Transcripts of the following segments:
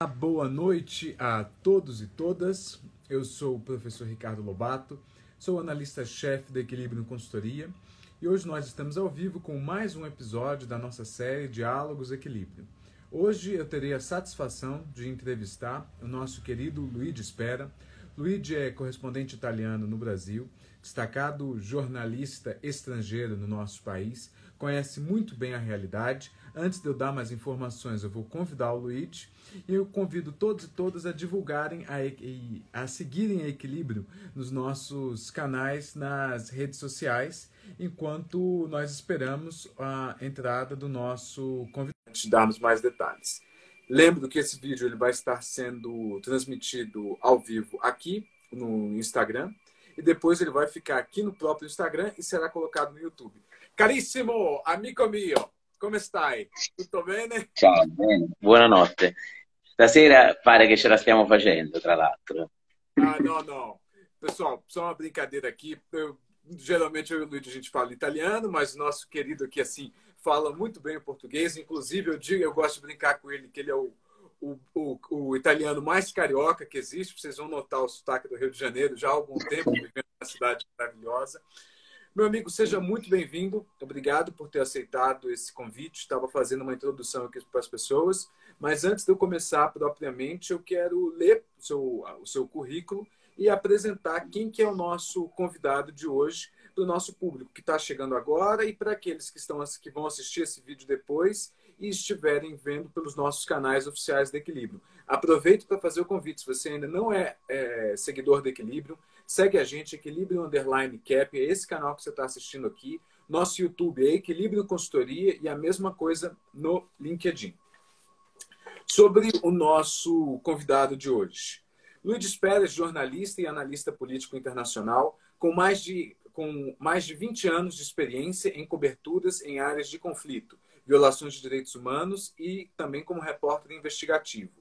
Boa noite a todos e todas. Eu sou o professor Ricardo Lobato, sou analista-chefe da Equilíbrio Consultoria e hoje nós estamos ao vivo com mais um episódio da nossa série Diálogos Equilíbrio. Hoje eu terei a satisfação de entrevistar o nosso querido Luigi Spera. Luigi é correspondente italiano no Brasil, destacado jornalista estrangeiro no nosso país, conhece muito bem a realidade. Antes de eu dar mais informações, eu vou convidar o Luigi e eu convido todos e todas a divulgarem a seguirem a Equilíbrio nos nossos canais nas redes sociais, enquanto nós esperamos a entrada do nosso convidado. Antes de darmos mais detalhes. Lembro que esse vídeo ele vai estar sendo transmitido ao vivo aqui no Instagram e depois ele vai ficar aqui no próprio Instagram e será colocado no YouTube. Carissimo amico mio, come stai? Tutto bene? Ciao, bene. Buonanotte. Stasera pare che ce la stiamo facendo, tra l'altro. Ah, não. Pessoal, só uma brincadeira aqui. Geralmente eu e o Luigi a gente fala italiano, mas o nosso querido aqui, assim, fala muito bem o português. Inclusive, eu gosto de brincar com ele que ele é o italiano mais carioca que existe. Vocês vão notar o sotaque do Rio de Janeiro já há algum tempo, vivendo numa cidade maravilhosa. Meu amigo, seja muito bem-vindo. Obrigado por ter aceitado esse convite. Estava fazendo uma introdução aqui para as pessoas. Mas antes de eu começar propriamente, eu quero ler o seu currículo e apresentar quem que é o nosso convidado de hoje para o nosso público que está chegando agora e para aqueles que vão assistir esse vídeo depois e estiverem vendo pelos nossos canais oficiais do Equilíbrio. Aproveito para fazer o convite. Se você ainda não é seguidor do Equilíbrio, segue a gente, Equilíbrio Underline Cap, é esse canal que você está assistindo aqui. Nosso YouTube é Equilíbrio Consultoria e a mesma coisa no LinkedIn. Sobre o nosso convidado de hoje. Luigi Pérez, jornalista e analista político internacional, com mais de 20 anos de experiência em coberturas em áreas de conflito, violações de direitos humanos e também como repórter investigativo.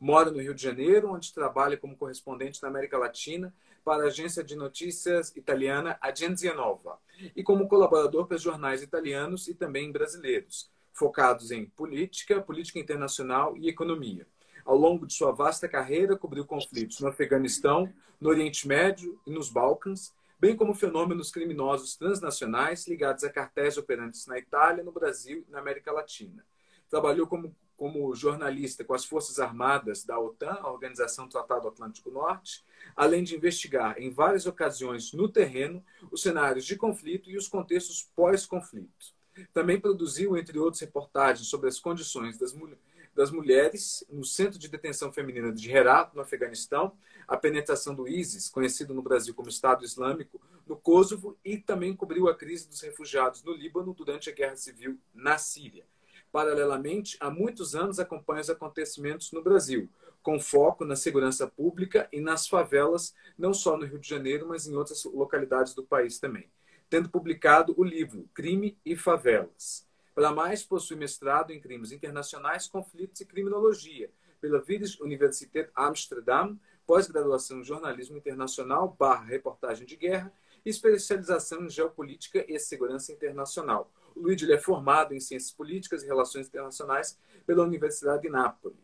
Mora no Rio de Janeiro, onde trabalha como correspondente na América Latina para a agência de notícias italiana Agenzia Nova e como colaborador para jornais italianos e também brasileiros, focados em política internacional e economia. Ao longo de sua vasta carreira, cobriu conflitos no Afeganistão, no Oriente Médio e nos Balcãs, bem como fenômenos criminosos transnacionais ligados a cartéis operantes na Itália, no Brasil e na América Latina. Trabalhou como jornalista com as Forças Armadas da OTAN, a Organização do Tratado Atlântico Norte, além de investigar em várias ocasiões no terreno os cenários de conflito e os contextos pós-conflito. Também produziu, entre outras reportagens, sobre as condições das mulheres no Centro de Detenção Feminina de Herat, no Afeganistão, a penetração do ISIS, conhecido no Brasil como Estado Islâmico, no Kosovo, e também cobriu a crise dos refugiados no Líbano durante a Guerra Civil na Síria. Paralelamente, há muitos anos acompanha os acontecimentos no Brasil, com foco na segurança pública e nas favelas, não só no Rio de Janeiro, mas em outras localidades do país também, tendo publicado o livro Crime e Favelas. Para mais, possui mestrado em crimes internacionais, conflitos e criminologia pela Universiteit Amsterdam, pós-graduação em jornalismo internacional / reportagem de guerra e especialização em geopolítica e segurança internacional. O Luigi é formado em ciências políticas e relações internacionais pela Universidade de Nápoles,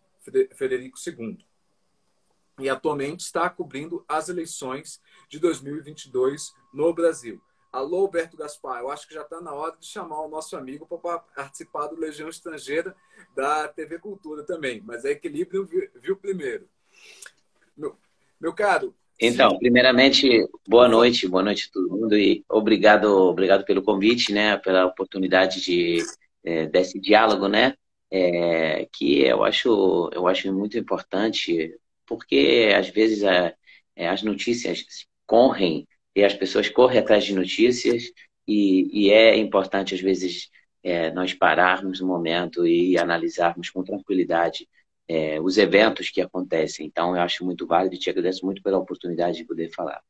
Frederico II. E atualmente está cobrindo as eleições de 2022 no Brasil. Alô, Alberto Gaspar, eu acho que já está na hora de chamar o nosso amigo para participar do Legião Estrangeira da TV Cultura também, mas é Equilíbrio viu primeiro. Meu caro... Então, primeiramente, boa noite a todo mundo e obrigado pelo convite, né, pela oportunidade desse diálogo, né, que eu acho muito importante, porque às vezes as notícias correm e as pessoas correm atrás de notícias e é importante, às vezes, nós pararmos um momento e analisarmos com tranquilidade os eventos que acontecem. Então, eu acho muito válido e te agradeço muito pela oportunidade de poder falar.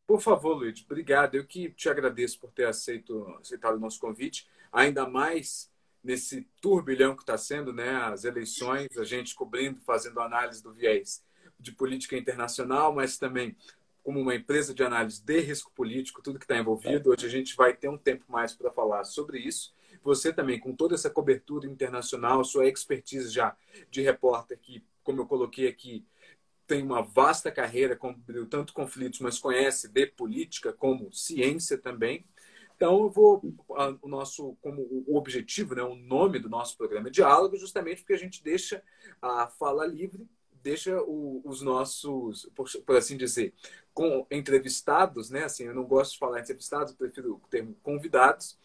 Por favor, Luiz, obrigado. Eu que te agradeço por ter aceitado o nosso convite, ainda mais nesse turbilhão que está sendo, né, as eleições, a gente cobrindo, fazendo análise do viés de política internacional, mas também como uma empresa de análise de risco político, tudo que está envolvido. Hoje a gente vai ter um tempo mais para falar sobre isso. Você também, com toda essa cobertura internacional, sua expertise já de repórter que como eu coloquei aqui, tem uma vasta carreira, cobriu tanto conflitos, mas conhece de política como ciência também. Então, eu vou, o nosso, como o objetivo, né, o nome do nosso programa é Diálogo, justamente porque a gente deixa a fala livre, deixa os nossos, por assim dizer, com entrevistados, né? Assim, eu não gosto de falar entrevistados, eu prefiro o termo convidados,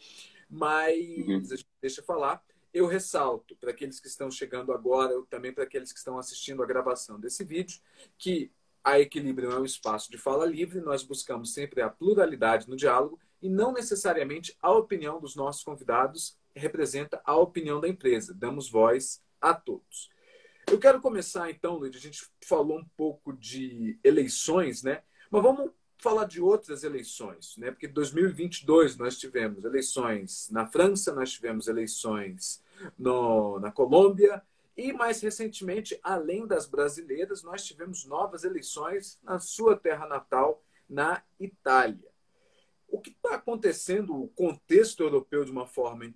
mas Uhum. a gente deixa falar. Eu ressalto para aqueles que estão chegando agora, também para aqueles que estão assistindo a gravação desse vídeo, que a Equilíbrio é um espaço de fala livre, nós buscamos sempre a pluralidade no diálogo e não necessariamente a opinião dos nossos convidados representa a opinião da empresa. Damos voz a todos. Eu quero começar então, Luiz, a gente falou um pouco de eleições, né? Mas vamos falar de outras eleições, né? Porque em 2022 nós tivemos eleições na França, nós tivemos eleições na Colômbia e mais recentemente, além das brasileiras, nós tivemos novas eleições na sua terra natal, na Itália. O que está acontecendo, o contexto europeu de uma forma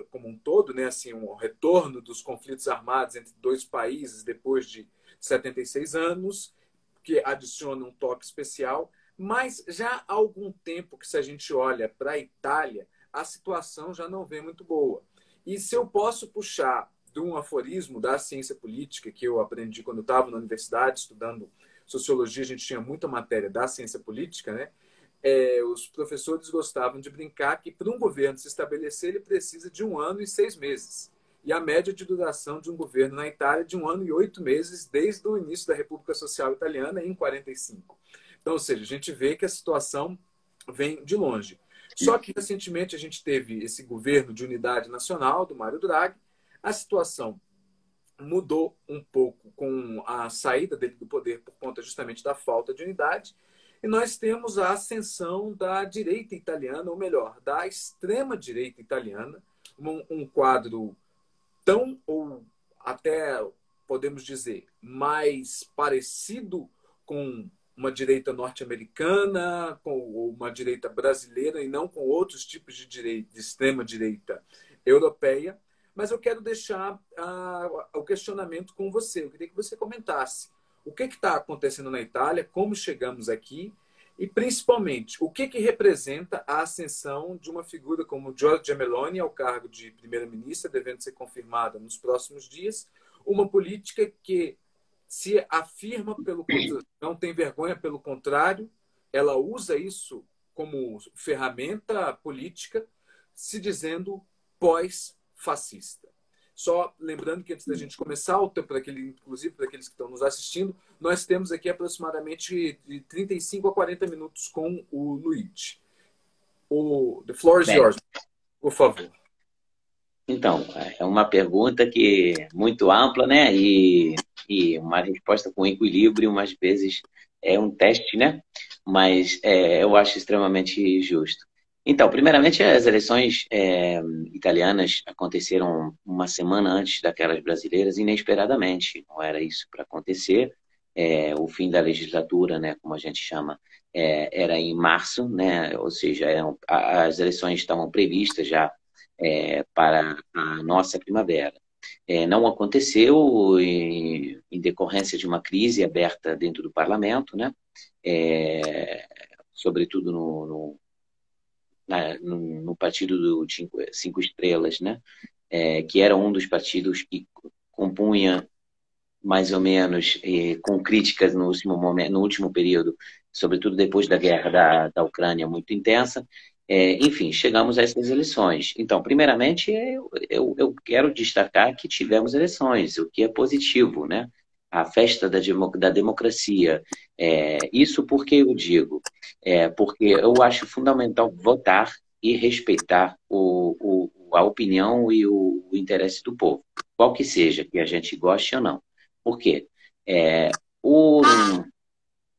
como um todo, né? Assim, um retorno dos conflitos armados entre dois países depois de 76 anos, que adiciona um toque especial, mas já há algum tempo que, se a gente olha para a Itália, a situação já não vem muito boa. E se eu posso puxar de um aforismo da ciência política que eu aprendi quando eu estava na universidade estudando sociologia, a gente tinha muita matéria da ciência política, né? Os professores gostavam de brincar que para um governo se estabelecer ele precisa de 1 ano e 6 meses. E a média de duração de um governo na Itália é de 1 ano e 8 meses desde o início da República Social Italiana em 45. Então, ou seja, a gente vê que a situação vem de longe. Só que recentemente a gente teve esse governo de unidade nacional do Mário Draghi. A situação mudou um pouco com a saída dele do poder por conta justamente da falta de unidade. E nós temos a ascensão da direita italiana, ou melhor, da extrema-direita italiana, um quadro tão, ou até podemos dizer, mais parecido com uma direita norte-americana, com uma direita brasileira, e não com outros tipos de direita, de extrema-direita europeia. Mas eu quero deixar o questionamento com você. Eu queria que você comentasse o que está acontecendo na Itália, como chegamos aqui e, principalmente, o que representa a ascensão de uma figura como Giorgia Meloni ao cargo de primeira-ministra, devendo ser confirmada nos próximos dias, uma política que se afirma pelo contrário, não tem vergonha, pelo contrário, ela usa isso como ferramenta política, se dizendo pós-fascista. Só lembrando que antes da gente começar, inclusive para aqueles que estão nos assistindo, nós temos aqui aproximadamente de 35 a 40 minutos com o Luigi. The floor is yours, por favor. Então, é uma pergunta que é muito ampla, né? E uma resposta com equilíbrio, umas vezes é um teste, né? Mas eu acho extremamente justo. Então, primeiramente, as eleições italianas aconteceram uma semana antes daquelas brasileiras, inesperadamente. Não era isso para acontecer. O fim da legislatura, né, como a gente chama, era em março, né? Ou seja, as eleições estavam previstas já para a nossa primavera. Não aconteceu em decorrência de uma crise aberta dentro do parlamento, né? Sobretudo no partido do Cinco Estrelas, né? Que era um dos partidos que compunha mais ou menos com críticas no último período, sobretudo depois da guerra da Ucrânia muito intensa. Enfim, chegamos a essas eleições. Então, primeiramente, eu quero destacar que tivemos eleições, o que é positivo, né? A festa da democracia. Isso porque eu digo? Porque eu acho fundamental votar e respeitar a opinião e o interesse do povo, qual que seja, que a gente goste ou não. Por quê?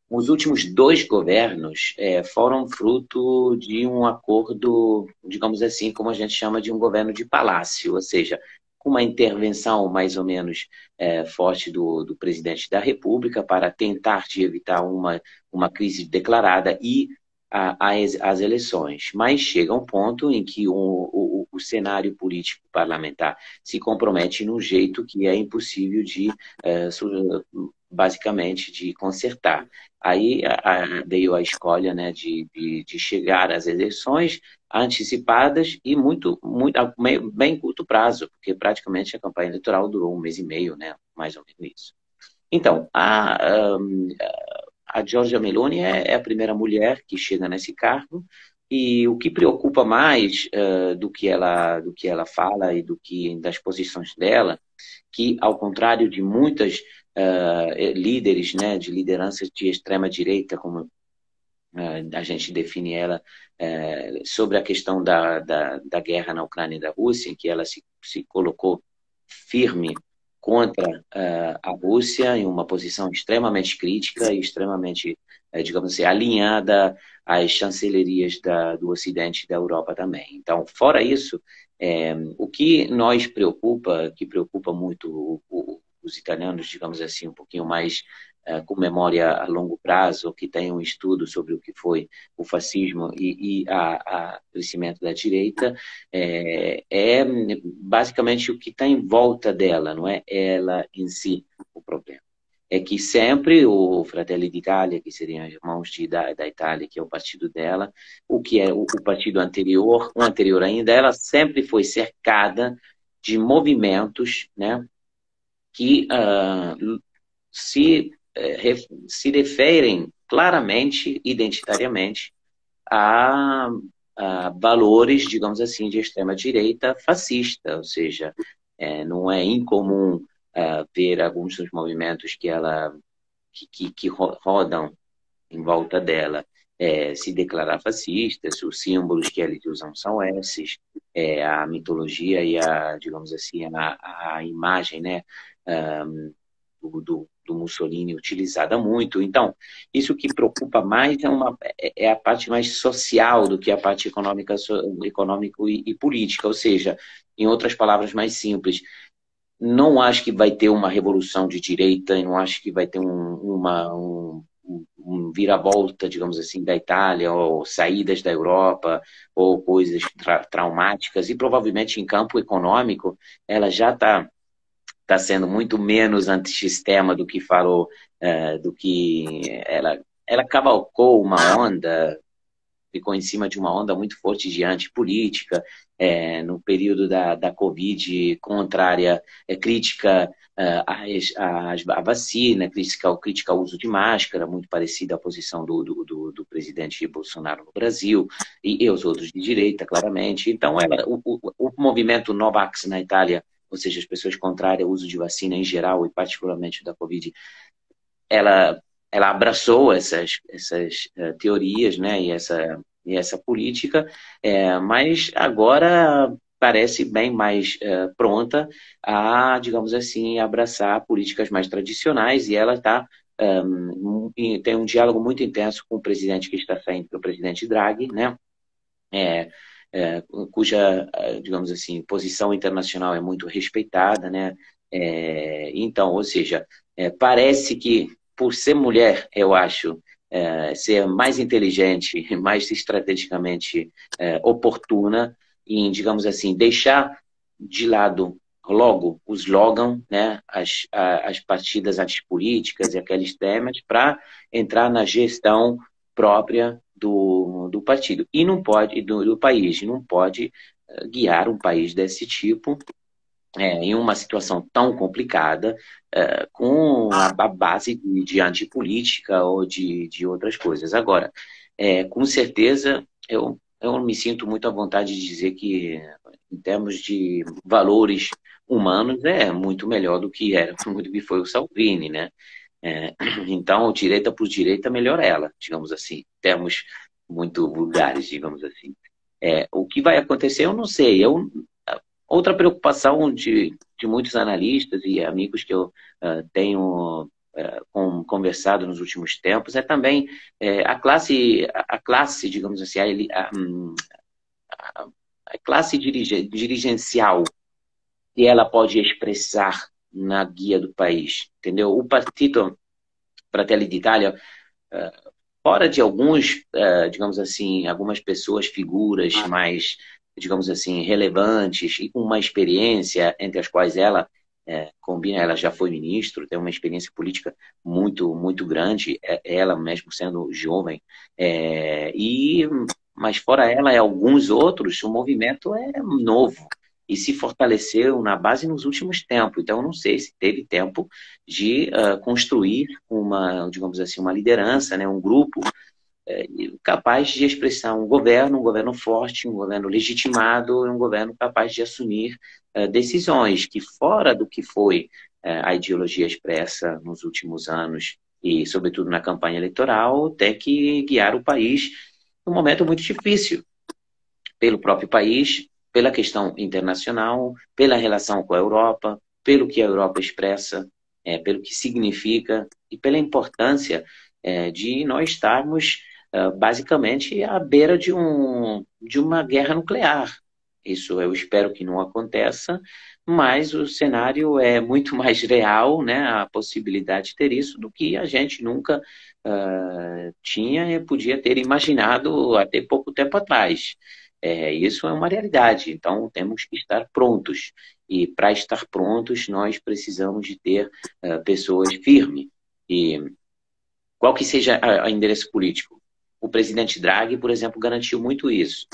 Os últimos 2 governos foram fruto de um acordo, digamos assim, como a gente chama de um governo de palácio, ou seja, com uma intervenção mais ou menos forte do presidente da República para tentar evitar uma crise declarada e as eleições. Mas chega um ponto em que o o cenário político parlamentar se compromete num jeito que é impossível de, basicamente, de consertar. Aí veio a escolha, né, de chegar às eleições antecipadas e bem curto prazo, porque praticamente a campanha eleitoral durou um mês e meio, né, mais ou menos isso. Então, a Giorgia Meloni é a primeira mulher que chega nesse cargo, e o que preocupa mais do que ela fala e das posições dela, que ao contrário de muitas líderes, né, de lideranças de extrema direita, como a gente define ela, sobre a questão da guerra na Ucrânia e da Rússia, em que ela se colocou firme contra a Rússia, em uma posição extremamente crítica e extremamente, digamos assim, alinhada às chancelerias do Ocidente e da Europa também. Então, fora isso, o que que preocupa muito os italianos, digamos assim, um pouquinho mais com memória a longo prazo, que tem um estudo sobre o que foi o fascismo e o crescimento da direita, basicamente o que está em volta dela, não é ela em si o problema. É que sempre o Fratelli d'Italia, que seriam os irmãos da Itália, que é o partido dela, o que é o partido anterior, o anterior ainda, ela sempre foi cercada de movimentos, né, que se referem claramente, identitariamente, a valores, digamos assim, de extrema-direita fascista, ou seja, não é incomum ver alguns dos movimentos que rodam em volta dela se declarar fascistas, os símbolos que eles usam são esses, a mitologia e digamos assim, a imagem, né, do Mussolini utilizada muito. Então, isso que preocupa mais é a parte mais social do que a parte econômico e política, ou seja, em outras palavras mais simples, não acho que vai ter uma revolução de direita, não acho que vai ter um viravolta, digamos assim, da Itália, ou saídas da Europa, ou coisas traumáticas, e provavelmente em campo econômico ela já está sendo muito menos antissistema do que falou, do que ela cavalcou uma onda, ficou em cima de uma onda muito forte de antipolítica, no período da Covid, contrária, crítica à vacina, crítica ao uso de máscara, muito parecida à posição do presidente Bolsonaro no Brasil, e os outros de direita, claramente. Então, o movimento Novax na Itália, ou seja, as pessoas contrárias ao uso de vacina em geral, e particularmente da Covid, ela abraçou essas teorias, né, e essa política, mas agora parece bem mais pronta a, digamos assim, abraçar políticas mais tradicionais, e ela tem um diálogo muito intenso com o presidente que está saindo, o presidente Draghi, né, cuja, digamos assim, posição internacional é muito respeitada, né? Então, ou seja, parece que, por ser mulher, eu acho, ser mais inteligente, mais estrategicamente oportuna em, digamos assim, deixar de lado logo o slogan, né, as partidas antipolíticas e aqueles temas, para entrar na gestão própria do partido e não pode do país, não pode guiar um país desse tipo em uma situação tão complicada, com a base de antipolítica ou de outras coisas. Agora, com certeza, eu me sinto muito à vontade de dizer que, em termos de valores humanos, é muito melhor do que foi o Salvini, né? Então, direita por direita, melhor ela, digamos assim, em termos muito vulgares, digamos assim. O que vai acontecer, eu não sei. Outra preocupação de muitos analistas e amigos que eu tenho conversado nos últimos tempos é também a classe, digamos assim, a classe dirigencial que ela pode expressar na guia do país, entendeu? O Partito Fratelli d'Italia, fora de alguns, digamos assim, algumas pessoas, figuras mais digamos assim, relevantes e com uma experiência, entre as quais ela combina, ela já foi ministro, tem uma experiência política muito grande, ela mesmo sendo jovem, mas fora ela e alguns outros, o movimento é novo e se fortaleceu na base nos últimos tempos. Então, eu não sei se teve tempo de construir uma, digamos assim, uma liderança, né, um grupo capaz de expressar um governo forte, um governo legitimado, um governo capaz de assumir decisões que, fora do que foi a ideologia expressa nos últimos anos e, sobretudo, na campanha eleitoral, tem que guiar o país num momento muito difícil, pelo próprio país, pela questão internacional, pela relação com a Europa, pelo que a Europa expressa, pelo que significa e pela importância de nós estarmos basicamente à beira de uma guerra nuclear. Isso eu espero que não aconteça, mas o cenário é muito mais real, né, a possibilidade de ter isso, do que a gente nunca tinha e podia ter imaginado até pouco tempo atrás. Isso é uma realidade, então temos que estar prontos. E para estar prontos, nós precisamos de ter pessoas firmes. E qual que seja o endereço político? O presidente Draghi, por exemplo, garantiu muito isso,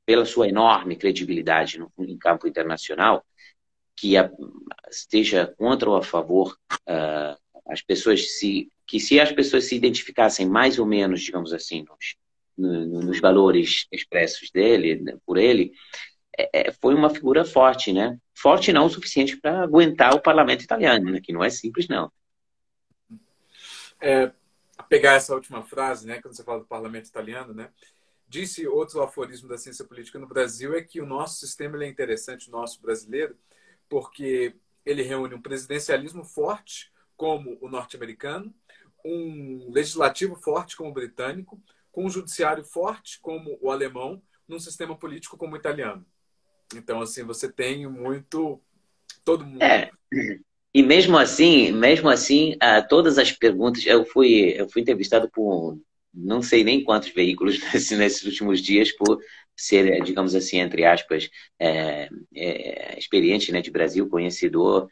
pela sua enorme credibilidade em campo internacional, que esteja contra ou a favor, as pessoas se as pessoas se identificassem mais ou menos, digamos assim, nos valores expressos dele, por ele, foi uma figura forte, né? Forte não o suficiente para aguentar o parlamento italiano, né? Que não é simples, não. Pegar essa última frase, né, quando você fala do parlamento italiano, né, disse outro aforismo da ciência política no Brasil é que o nosso sistema ele é interessante, o nosso brasileiro, porque ele reúne um presidencialismo forte, como o norte-americano, um legislativo forte, como o britânico, com um judiciário forte, como o alemão, num sistema político como o italiano. Então, assim, você tem muito... Todo mundo... E mesmo assim, todas as perguntas, eu fui entrevistado por não sei nem quantos veículos nesses últimos dias por ser, digamos assim, entre aspas, experiente, né, de Brasil, conhecedor.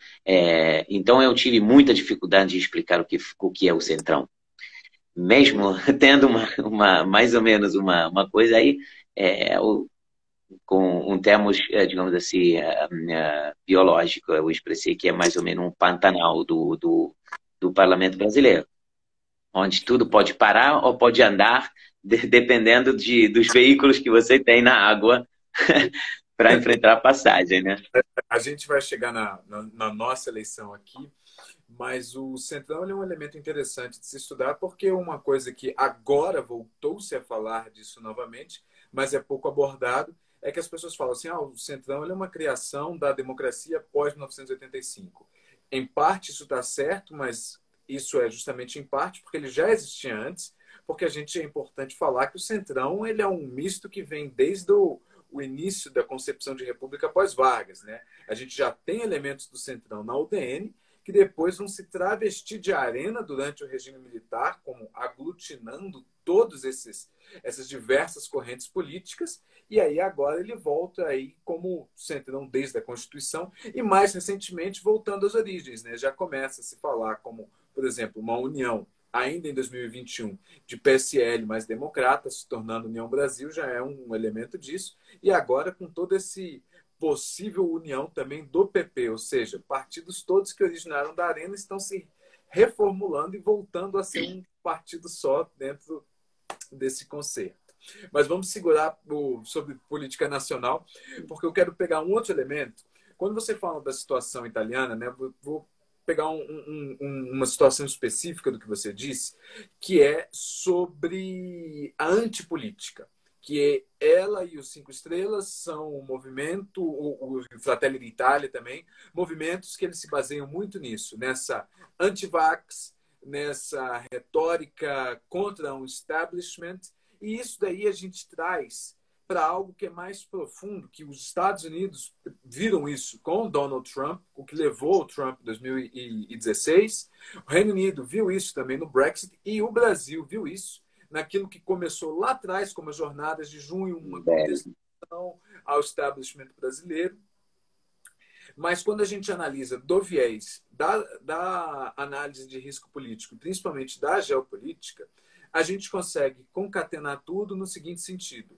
Então eu tive muita dificuldade de explicar o que é o Centrão. Mesmo tendo mais ou menos uma coisa aí, com um termos, digamos assim, biológico, eu expressei que é mais ou menos um Pantanal do parlamento brasileiro, onde tudo pode parar ou pode andar, dependendo dos veículos que você tem na água para enfrentar a passagem, né? A gente vai chegar na nossa eleição aqui, mas o Centrão é um elemento interessante de se estudar, porque é uma coisa que agora voltou-se a falar disso novamente, mas é pouco abordado, é que as pessoas falam assim, o Centrão é uma criação da democracia pós-1985. Em parte isso está certo, mas isso é justamente em parte porque ele já existia antes, porque a gente é importante falar que o Centrão ele é um misto que vem desde o início da concepção de república pós-Vargas, né? A gente já tem elementos do Centrão na UDN, que depois vão se travestir de arena durante o regime militar, como aglutinando todos essas diversas correntes políticas, e aí agora ele volta aí como Centrão desde a Constituição, e mais recentemente voltando às origens, né? Já começa a se falar como, por exemplo, uma união, ainda em 2021, de PSL mais democrata, se tornando União Brasil, já é um elemento disso, e agora com todo esse possível união também do PP, ou seja, partidos todos que originaram da Arena estão se reformulando e voltando a ser um partido só dentro desse concerto. Mas vamos segurar sobre política nacional, porque eu quero pegar um outro elemento. Quando você fala da situação italiana, né, vou pegar uma situação específica do que você disse, que é sobre a antipolítica, que ela e os Cinco Estrelas são um movimento, o Fratelli d'Italia também, movimentos que eles se baseiam muito nisso, nessa anti-vax, nessa retórica contra um establishment, e isso daí a gente traz para algo que é mais profundo, que os Estados Unidos viram isso com Donald Trump, o que levou o Trump em 2016, o Reino Unido viu isso também no Brexit, e o Brasil viu isso naquilo que começou lá atrás, como as jornadas de junho, uma contestação ao establishment brasileiro. Mas quando a gente analisa do viés da análise de risco político, principalmente da geopolítica, a gente consegue concatenar tudo no seguinte sentido.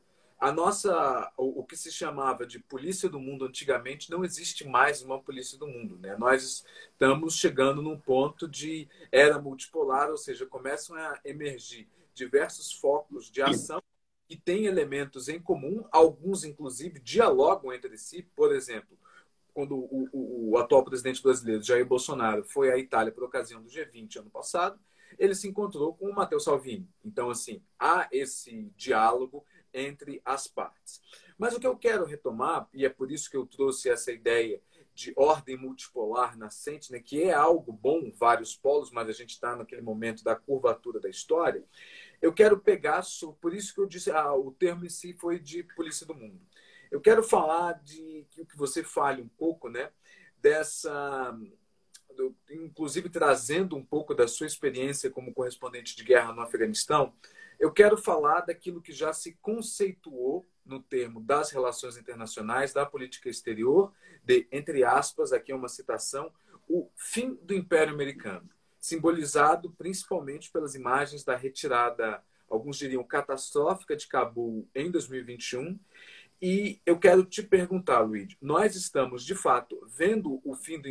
O que se chamava de polícia do mundo antigamente, não existe mais uma polícia do mundo, né? Nós estamos chegando num ponto de era multipolar, ou seja, começam a emergir diversos focos de ação que têm elementos em comum, alguns inclusive dialogam entre si. Por exemplo, quando o atual presidente brasileiro, Jair Bolsonaro, foi à Itália por ocasião do G20 ano passado, ele se encontrou com o Matteo Salvini. Então, assim, há esse diálogo entre as partes. Mas o que eu quero retomar, e é por isso que eu trouxe essa ideia de ordem multipolar nascente, né, que é algo bom, vários polos, mas a gente está naquele momento da curvatura da história, eu quero pegar, por isso que eu disse, o termo em si foi de polícia do mundo. Eu quero falar de que você fale um pouco, né, inclusive trazendo um pouco da sua experiência como correspondente de guerra no Afeganistão. Eu quero falar daquilo que já se conceituou no termo das relações internacionais, da política exterior, entre aspas, aqui é uma citação, o fim do Império Americano, simbolizado principalmente pelas imagens da retirada, alguns diriam catastrófica, de Cabul em 2021. E eu quero te perguntar, Luiz, nós estamos, de fato, vendo o fim do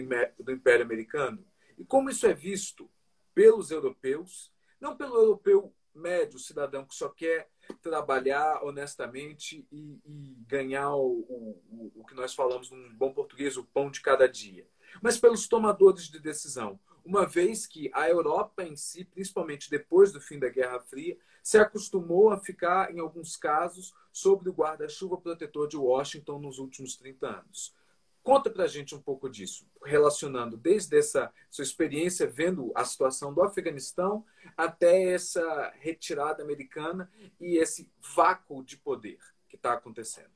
Império Americano? E como isso é visto pelos europeus, não pelo europeu médio, cidadão que só quer trabalhar honestamente e ganhar o que nós falamos num bom português, o pão de cada dia, mas pelos tomadores de decisão, uma vez que a Europa em si, principalmente depois do fim da Guerra Fria, se acostumou a ficar, em alguns casos, sob o guarda-chuva protetor de Washington nos últimos 30 anos. Conta para a gente um pouco disso, relacionando desde essa sua experiência vendo a situação do Afeganistão até essa retirada americana e esse vácuo de poder que está acontecendo.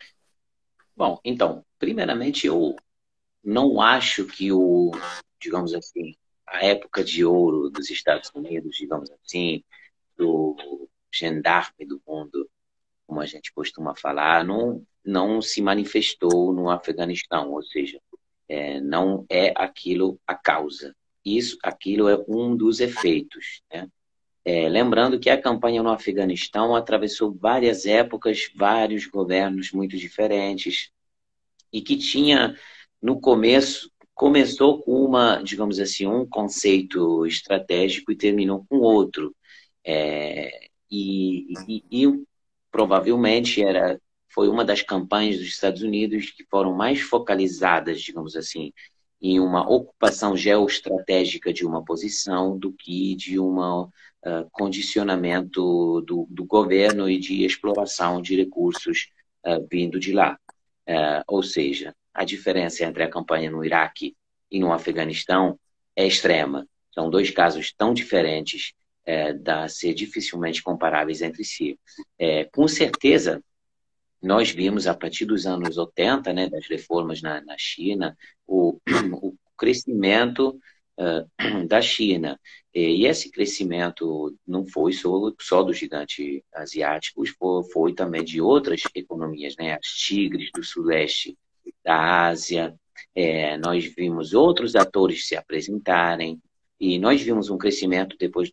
Bom, então, primeiramente, eu não acho que digamos assim, a época de ouro dos Estados Unidos, digamos assim, do gendarme do mundo, como a gente costuma falar, não se manifestou no Afeganistão, ou seja, não é aquilo a causa. Aquilo é um dos efeitos, né? Lembrando que a campanha no Afeganistão atravessou várias épocas, vários governos muito diferentes, e que tinha, no começo, começou com digamos assim, um conceito estratégico e terminou com outro. E provavelmente foi uma das campanhas dos Estados Unidos que foram mais focalizadas, digamos assim, em uma ocupação geoestratégica de uma posição do que de um condicionamento do governo e de exploração de recursos vindo de lá. Ou seja, a diferença entre a campanha no Iraque e no Afeganistão é extrema. São dois casos tão diferentes a ser dificilmente comparáveis entre si. Com certeza, nós vimos, a partir dos anos 80, né, das reformas na China, o crescimento da China. E esse crescimento não foi só do gigante asiático, foi também de outras economias, né, as tigres do sudeste da Ásia. Nós vimos outros atores se apresentarem, e nós vimos um crescimento depois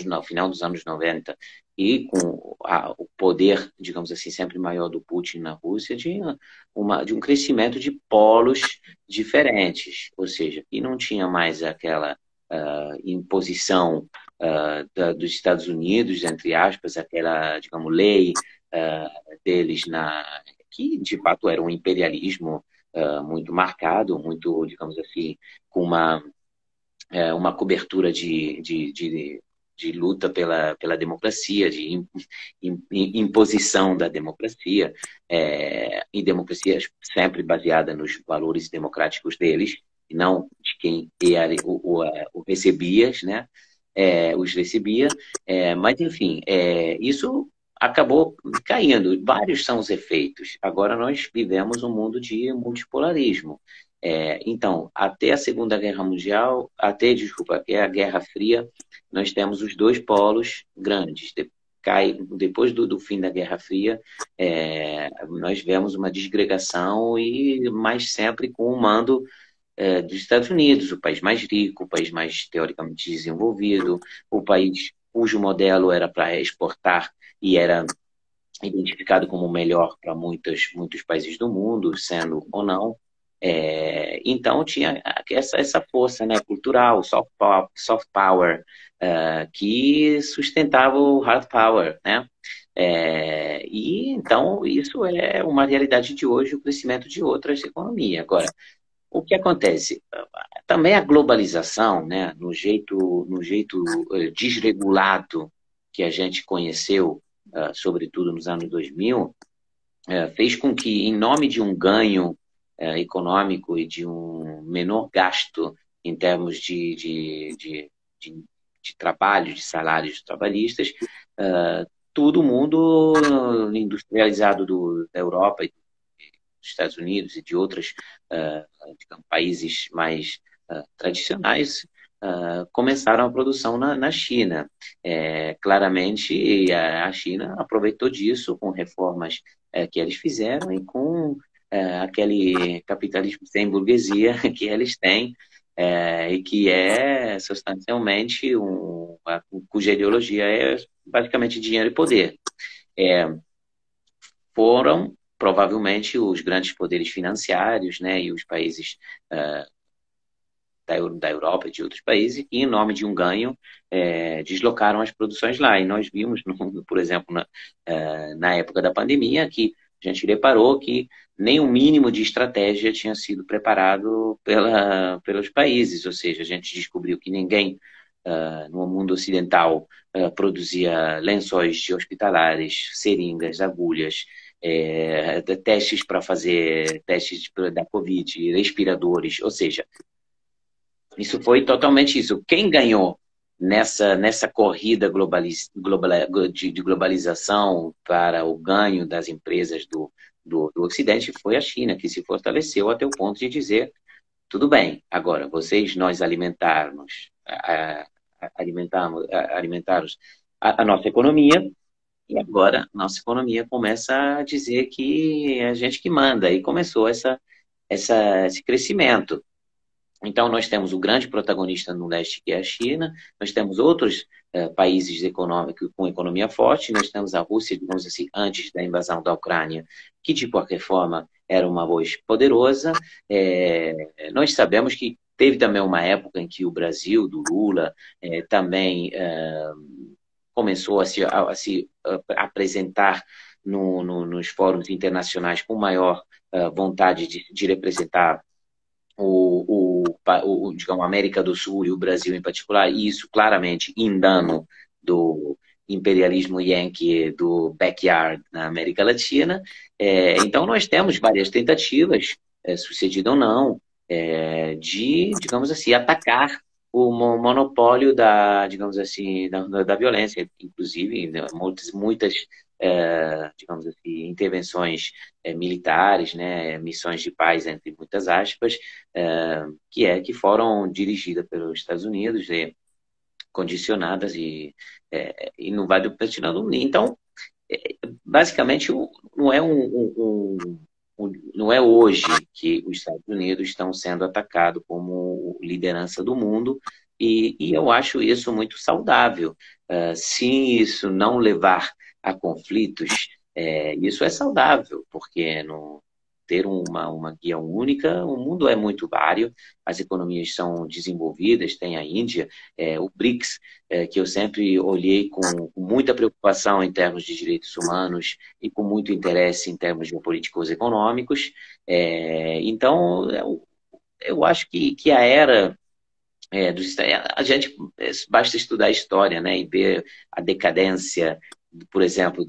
no final dos anos 90, e com o poder, digamos assim, sempre maior do Putin na Rússia, de um crescimento de polos diferentes, ou seja, e não tinha mais aquela imposição dos Estados Unidos, entre aspas, aquela, digamos, lei deles que de fato era um imperialismo muito marcado, muito, digamos assim, com uma cobertura de luta pela democracia, de imposição da democracia, e democracia sempre baseada nos valores democráticos deles, e não de quem o recebia, né? Os recebia, mas enfim, isso acabou caindo. Vários são os efeitos. Agora nós vivemos um mundo de multipolarismo. Então, até a Segunda Guerra Mundial, até a Guerra Fria, nós temos os dois polos grandes. cai depois do fim da Guerra Fria, nós vemos uma desgregação e mais sempre com o mando dos Estados Unidos, o país mais rico, o país mais teoricamente desenvolvido, o país cujo modelo era para exportar e era identificado como o melhor para muitos países do mundo, sendo ou não. Então tinha essa força, né, cultural, soft power, que sustentava o hard power, né? E então isso é uma realidade de hoje, o crescimento de outras economias. Agora, o que acontece? Também a globalização, né, no jeito desregulado que a gente conheceu, sobretudo nos anos 2000, fez com que, em nome de um ganho econômico e de um menor gasto em termos de trabalho, de salários trabalhistas, todo mundo industrializado da Europa e dos Estados Unidos e de outros países mais tradicionais começaram a produção na China. Claramente, a China aproveitou disso com reformas que eles fizeram e com aquele capitalismo sem burguesia que eles têm, e que é substancialmente cuja ideologia é basicamente dinheiro e poder. Foram provavelmente os grandes poderes financeiros, né, e os países da Europa e de outros países, que, em nome de um ganho, deslocaram as produções lá. E nós vimos, por exemplo, na época da pandemia, que a gente reparou que nem o mínimo de estratégia tinha sido preparado pelos países, ou seja, a gente descobriu que ninguém no mundo ocidental produzia lençóis hospitalares, seringas, agulhas, testes para fazer testes da Covid, respiradores, ou seja, isso foi totalmente isso. Quem ganhou nessa corrida de globalização para o ganho das empresas do Ocidente foi a China, que se fortaleceu até o ponto de dizer: tudo bem, agora nós alimentarmos a nossa economia, e agora a nossa economia começa a dizer que é a gente que manda, e começou esse crescimento. Então, nós temos o grande protagonista no leste, que é a China, nós temos outros países econômicos com economia forte, nós temos a Rússia, digamos assim, antes da invasão da Ucrânia, que de qualquer forma era uma voz poderosa. Nós sabemos que teve também uma época em que o Brasil, do Lula, também começou a se apresentar nos fóruns internacionais com maior vontade de representar digamos, a América do Sul e o Brasil em particular, e isso claramente em dano do imperialismo yankee do backyard na América Latina. Então nós temos várias tentativas, sucedidas ou não, de, digamos assim, atacar o monopólio digamos assim, da violência, inclusive, né, muitas digamos assim, intervenções militares, né, missões de paz, entre muitas aspas, que foram dirigidas pelos Estados Unidos, condicionadas e não vai do platinado. Então, basicamente, não é hoje que os Estados Unidos estão sendo atacados como liderança do mundo, e eu acho isso muito saudável. Se isso não levar a conflitos, isso é saudável, porque ter uma guia única, o mundo é muito vário, as economias são desenvolvidas, tem a Índia, o BRICS, que eu sempre olhei com muita preocupação em termos de direitos humanos e com muito interesse em termos geopolíticos econômicos. Então, eu acho que a era a gente basta estudar a história, né, e ver a decadência, por exemplo,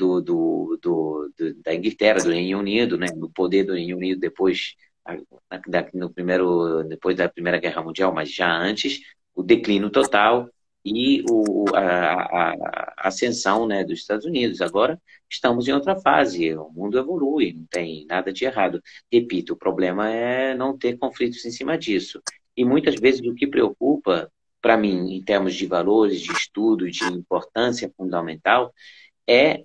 da Inglaterra, do Reino Unido, né, do poder do Reino Unido depois da Primeira Guerra Mundial, mas já antes, o declínio total e a ascensão, né, dos Estados Unidos. Agora estamos em outra fase, o mundo evolui, não tem nada de errado. Repito, o problema é não ter conflitos em cima disso. E muitas vezes o que preocupa, para mim, em termos de valores, de estudo, de importância fundamental, é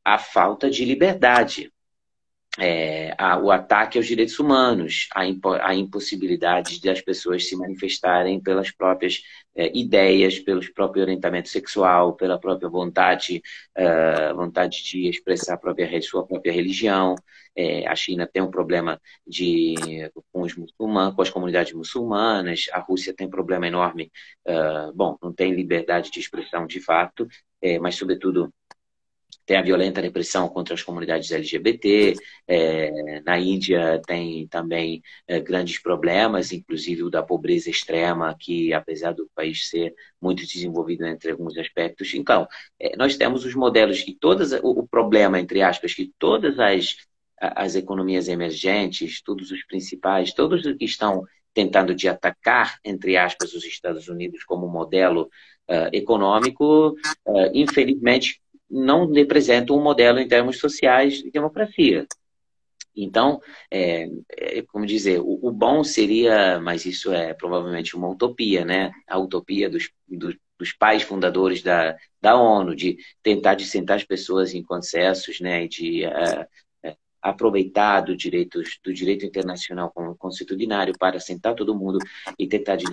a falta de liberdade, o ataque aos direitos humanos, a impossibilidade das pessoas se manifestarem pelas próprias ideias, pelo próprio orientamento sexual, pela própria vontade de expressar sua própria religião. A China tem um problema com os muçulmanos, com as comunidades muçulmanas, a Rússia tem um problema enorme, bom, não tem liberdade de expressão de fato, mas, sobretudo, tem a violenta repressão contra as comunidades LGBT. Na Índia tem também grandes problemas, inclusive o da pobreza extrema, que apesar do país ser muito desenvolvido entre alguns aspectos. Então, nós temos os modelos que o problema, entre aspas, que todas as economias emergentes, todos os principais, todos que estão tentando de atacar, entre aspas, os Estados Unidos como modelo econômico, infelizmente, não representa um modelo em termos sociais de democracia. Então, como dizer, o bom seria, mas isso é provavelmente uma utopia, né? A utopia dos pais fundadores da ONU, de tentar de sentar as pessoas em consensos, né? E de aproveitar do direito internacional consuetudinário para sentar todo mundo e tentar de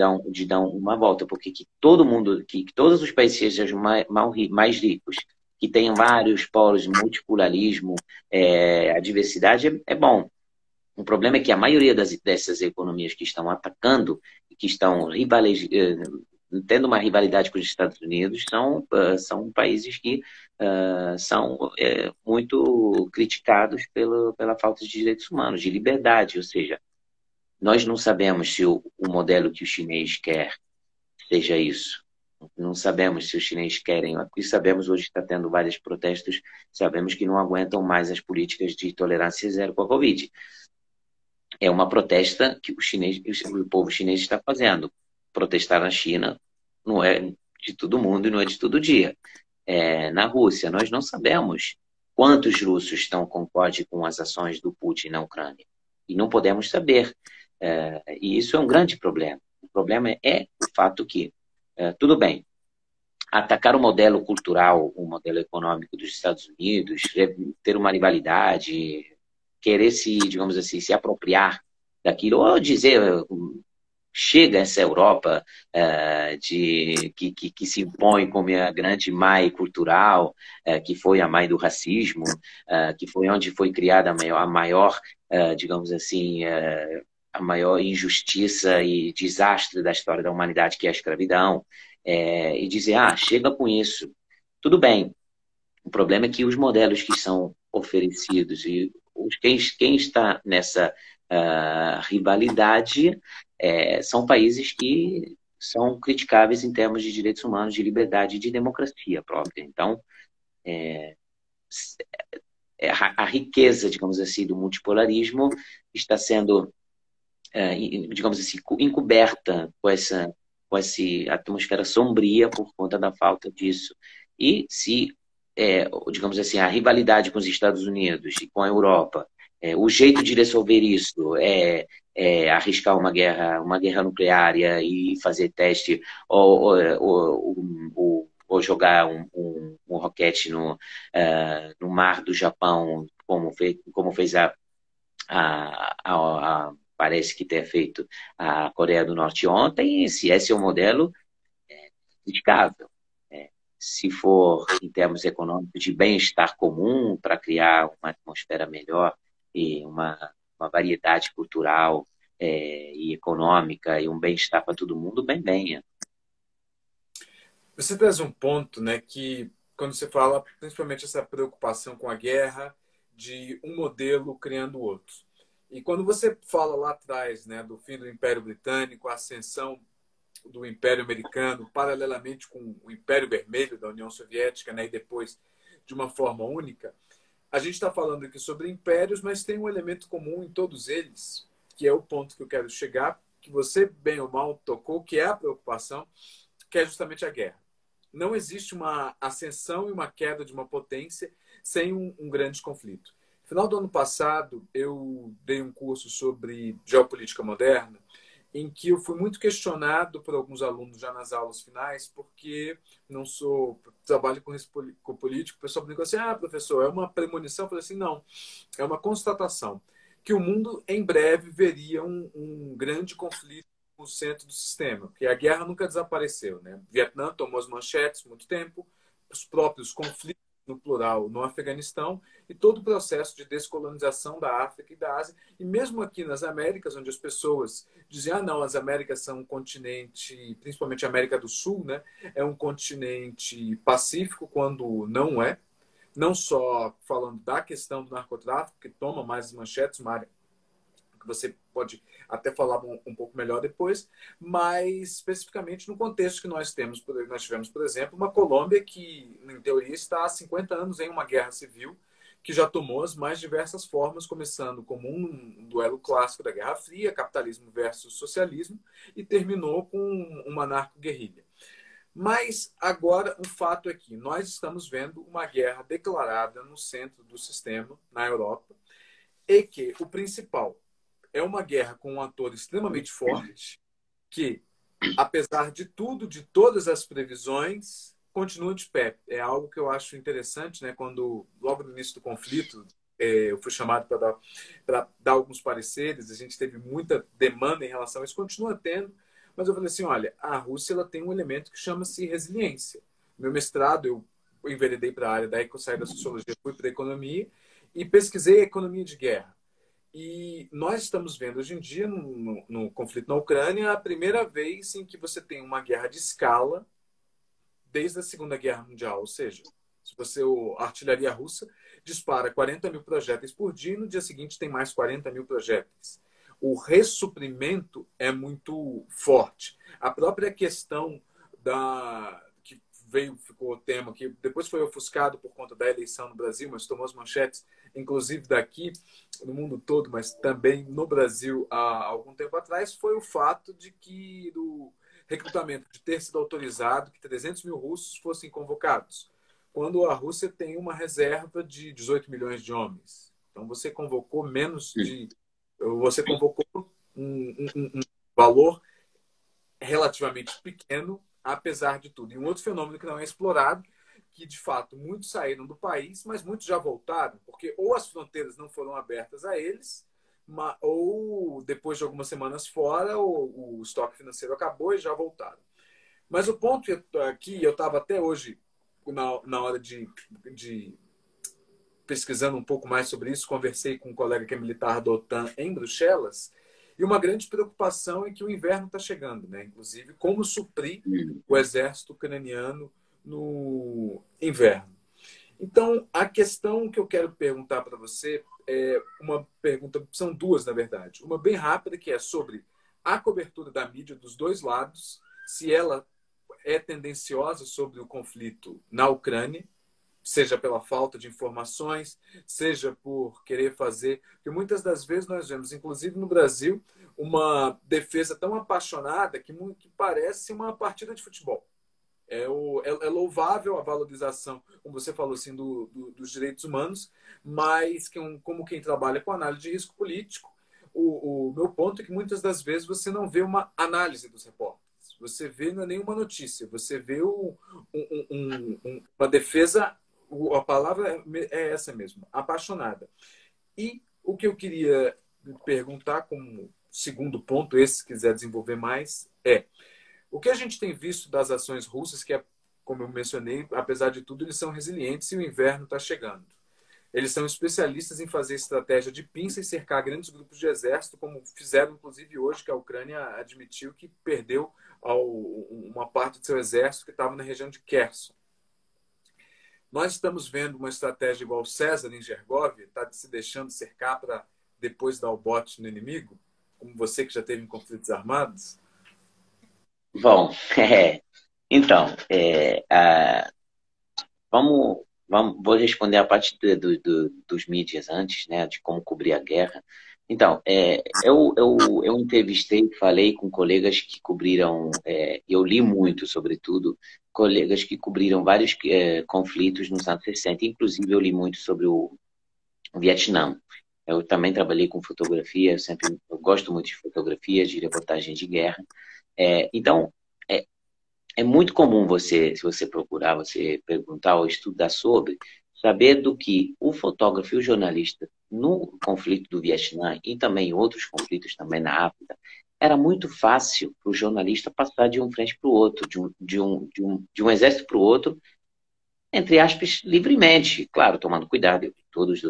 dar uma volta, porque que todos os países sejam mais ricos, que tenham vários polos de multiculturalismo, a diversidade é bom. O problema é que a maioria dessas economias que estão atacando, que estão tendo uma rivalidade com os Estados Unidos, são países que são muito criticados pela falta de direitos humanos, de liberdade. Ou seja, nós não sabemos se o modelo que o chinês quer seja isso. Não sabemos se os chineses querem. O que sabemos, hoje está tendo vários protestos, sabemos que não aguentam mais as políticas de tolerância zero com a Covid. É uma protesta que o povo chinês está fazendo. Protestar na China não é de todo mundo e não é de todo dia. Na Rússia, nós não sabemos quantos russos estão concorde com as ações do Putin na Ucrânia. E não podemos saber. E isso é um grande problema. O problema é o fato que tudo bem, atacar o modelo cultural, o modelo econômico dos Estados Unidos, ter uma rivalidade, querer digamos assim, se apropriar daquilo, ou dizer, chega essa Europa que se impõe como a grande mãe cultural, que foi a mãe do racismo, que foi onde foi criada a maior digamos assim, a maior injustiça e desastre da história da humanidade, que é a escravidão, e dizer, chega com isso. Tudo bem. O problema é que os modelos que são oferecidos e quem está nessa rivalidade são países que são criticáveis em termos de direitos humanos, de liberdade e de democracia própria. Então, a riqueza, digamos assim, do multipolarismo está sendo digamos assim, encoberta com essa atmosfera sombria por conta da falta disso. E se, digamos assim, a rivalidade com os Estados Unidos e com a Europa, o jeito de resolver isso arriscar uma guerra nuclear e fazer teste, ou jogar um roquete no mar do Japão, como fez parece que ter feito a Coreia do Norte ontem. Se esse é o modelo, criticável. Se for em termos econômicos de bem-estar comum para criar uma atmosfera melhor e uma variedade cultural e econômica e um bem-estar para todo mundo, bem. Você traz um ponto, né, que quando você fala, principalmente essa preocupação com a guerra, de um modelo criando outro. E quando você fala lá atrás, né, do fim do Império Britânico, a ascensão do Império Americano, paralelamente com o Império Vermelho da União Soviética, né, e depois de uma forma única, a gente está falando aqui sobre impérios, mas tem um elemento comum em todos eles, que é o ponto que eu quero chegar, que você, bem ou mal, tocou, que é a preocupação, que é justamente a guerra. Não existe uma ascensão e uma queda de uma potência sem um grande conflito. No final do ano passado, eu dei um curso sobre geopolítica moderna em que eu fui muito questionado por alguns alunos já nas aulas finais, porque não sou trabalho com político, o pessoal brincou assim, ah, professor, é uma premonição? Eu falei assim, não, é uma constatação, que o mundo em breve veria um grande conflito no centro do sistema, porque a guerra nunca desapareceu, né? O Vietnã tomou as manchetes muito tempo, os próprios conflitos no plural no Afeganistão e todo o processo de descolonização da África e da Ásia. E mesmo aqui nas Américas, onde as pessoas diziam, ah, não, as Américas são um continente, principalmente a América do Sul, né, é um continente pacífico, quando não é. Não só falando da questão do narcotráfico, que toma mais manchetes, uma área que você pode até falar um pouco melhor depois, mas especificamente no contexto que nós temos, nós tivemos, por exemplo, uma Colômbia que, em teoria, está há 50 anos em uma guerra civil, que já tomou as mais diversas formas, começando como um duelo clássico da Guerra Fria, capitalismo versus socialismo, e terminou com uma narco-guerrilha. Mas agora um fato é que nós estamos vendo uma guerra declarada no centro do sistema, na Europa, e que o principal é uma guerra com um ator extremamente forte, que, apesar de tudo, de todas as previsões, continua de pé. É algo que eu acho interessante, né? Quando, logo no início do conflito, eu fui chamado para dar alguns pareceres, a gente teve muita demanda em relação a isso, continua tendo, mas eu falei assim, olha, a Rússia ela tem um elemento que chama-se resiliência. Meu mestrado, eu enveredei para a área, daí que eu saí da sociologia, fui para a economia e pesquisei a economia de guerra. E nós estamos vendo hoje em dia, no conflito na Ucrânia, a primeira vez em que você tem uma guerra de escala desde a Segunda Guerra Mundial. Ou seja, se você, a artilharia russa dispara 40 mil projéteis por dia, e no dia seguinte tem mais 40 mil projéteis. O ressuprimento é muito forte. A própria questão que ficou o tema, que depois foi ofuscado por conta da eleição no Brasil, mas tomou as manchetes, inclusive daqui, no mundo todo, mas também no Brasil há algum tempo atrás, foi o fato de que do recrutamento de ter sido autorizado que 300 mil russos fossem convocados, quando a Rússia tem uma reserva de 18 milhões de homens. Então você convocou menos de... Você convocou um valor relativamente pequeno, apesar de tudo. E um outro fenômeno que não é explorado, que de fato muitos saíram do país, mas muitos já voltaram, porque ou as fronteiras não foram abertas a eles, ou depois de algumas semanas fora, o estoque financeiro acabou e já voltaram. Mas o ponto aqui, eu estava até hoje, na hora de pesquisando um pouco mais sobre isso, conversei com um colega que é militar da OTAN em Bruxelas, e uma grande preocupação é que o inverno está chegando, né? Inclusive, como suprir o exército ucraniano no inverno. Então, a questão que eu quero perguntar para você é uma pergunta, são duas, na verdade. Uma bem rápida, que é sobre a cobertura da mídia dos dois lados, se ela é tendenciosa sobre o conflito na Ucrânia, seja pela falta de informações, seja por querer fazer... Porque muitas das vezes nós vemos, inclusive no Brasil, uma defesa tão apaixonada que parece uma partida de futebol. É louvável a valorização, como você falou, assim, dos direitos humanos, mas como quem trabalha com análise de risco político, o meu ponto é que muitas das vezes você não vê uma análise dos repórteres. Você vê não é nenhuma notícia, você vê uma defesa, a palavra é essa mesmo, apaixonada. E o que eu queria perguntar como segundo ponto, esse se quiser desenvolver mais, é o que a gente tem visto das ações russas, que, como eu mencionei, apesar de tudo, eles são resilientes e o inverno está chegando. Eles são especialistas em fazer estratégia de pinça e cercar grandes grupos de exército, como fizeram, inclusive, hoje, que a Ucrânia admitiu que perdeu uma parte do seu exército que estava na região de Kherson. Nós estamos vendo uma estratégia igual César em Gergóvia, está se deixando cercar para depois dar o bote no inimigo, como você que já teve em conflitos armados? Bom, então, vou responder a parte dos mídias antes, né, de como cobrir a guerra. Então, eu entrevistei, falei com colegas que cobriram, eu li muito, sobretudo, colegas que cobriram vários conflitos nos anos 60, inclusive eu li muito sobre o Vietnã. Eu também trabalhei com fotografia, eu gosto muito de fotografia, de reportagem de guerra. Então, é, é muito comum você, se você procurar, você perguntar ou estudar sobre, saber do que o fotógrafo e o jornalista no conflito do Vietnã e também em outros conflitos também na África, era muito fácil para o jornalista passar de um frente para o outro, de um exército para o outro, entre aspas, livremente. Claro, tomando cuidado, todos